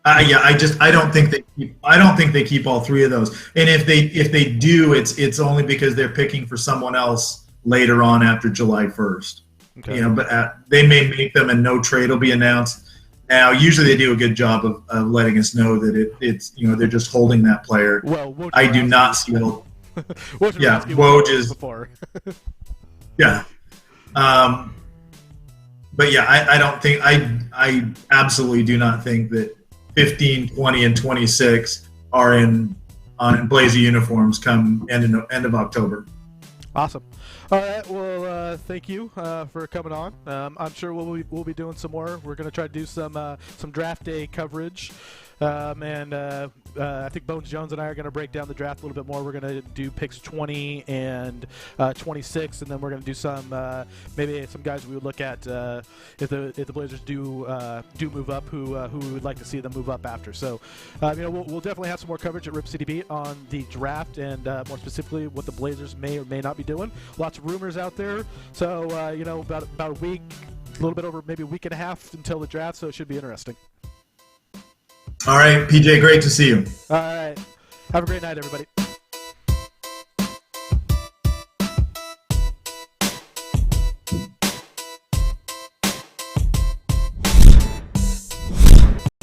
I don't think they keep all 3 of those. And if they do, it's only because they're picking for someone else later on after July 1st. Okay. But they may make them, and no trade will be announced. Now, usually they do a good job of letting us know that it's they're just holding that player. Well, I do not see Woj is before. Yeah. But yeah, I don't think I absolutely do not think that 15, 20, and 26 are on Blazer uniforms come end of October. Awesome. All right. Well, thank you for coming on. I'm sure we'll be doing some more. We're going to try to do some draft day coverage I think Bones Jones and I are going to break down the draft a little bit more. We're going to do picks 20 and 26, and then we're going to do some maybe some guys we would look at if the Blazers do move up, who we would like to see them move up after. So, we'll definitely have some more coverage at Rip City Beat on the draft and more specifically what the Blazers may or may not be doing. Lots of rumors out there. So, about a week, a little bit over maybe a week and a half until the draft. So it should be interesting. All right, PJ, great to see you. All right. Have a great night, everybody.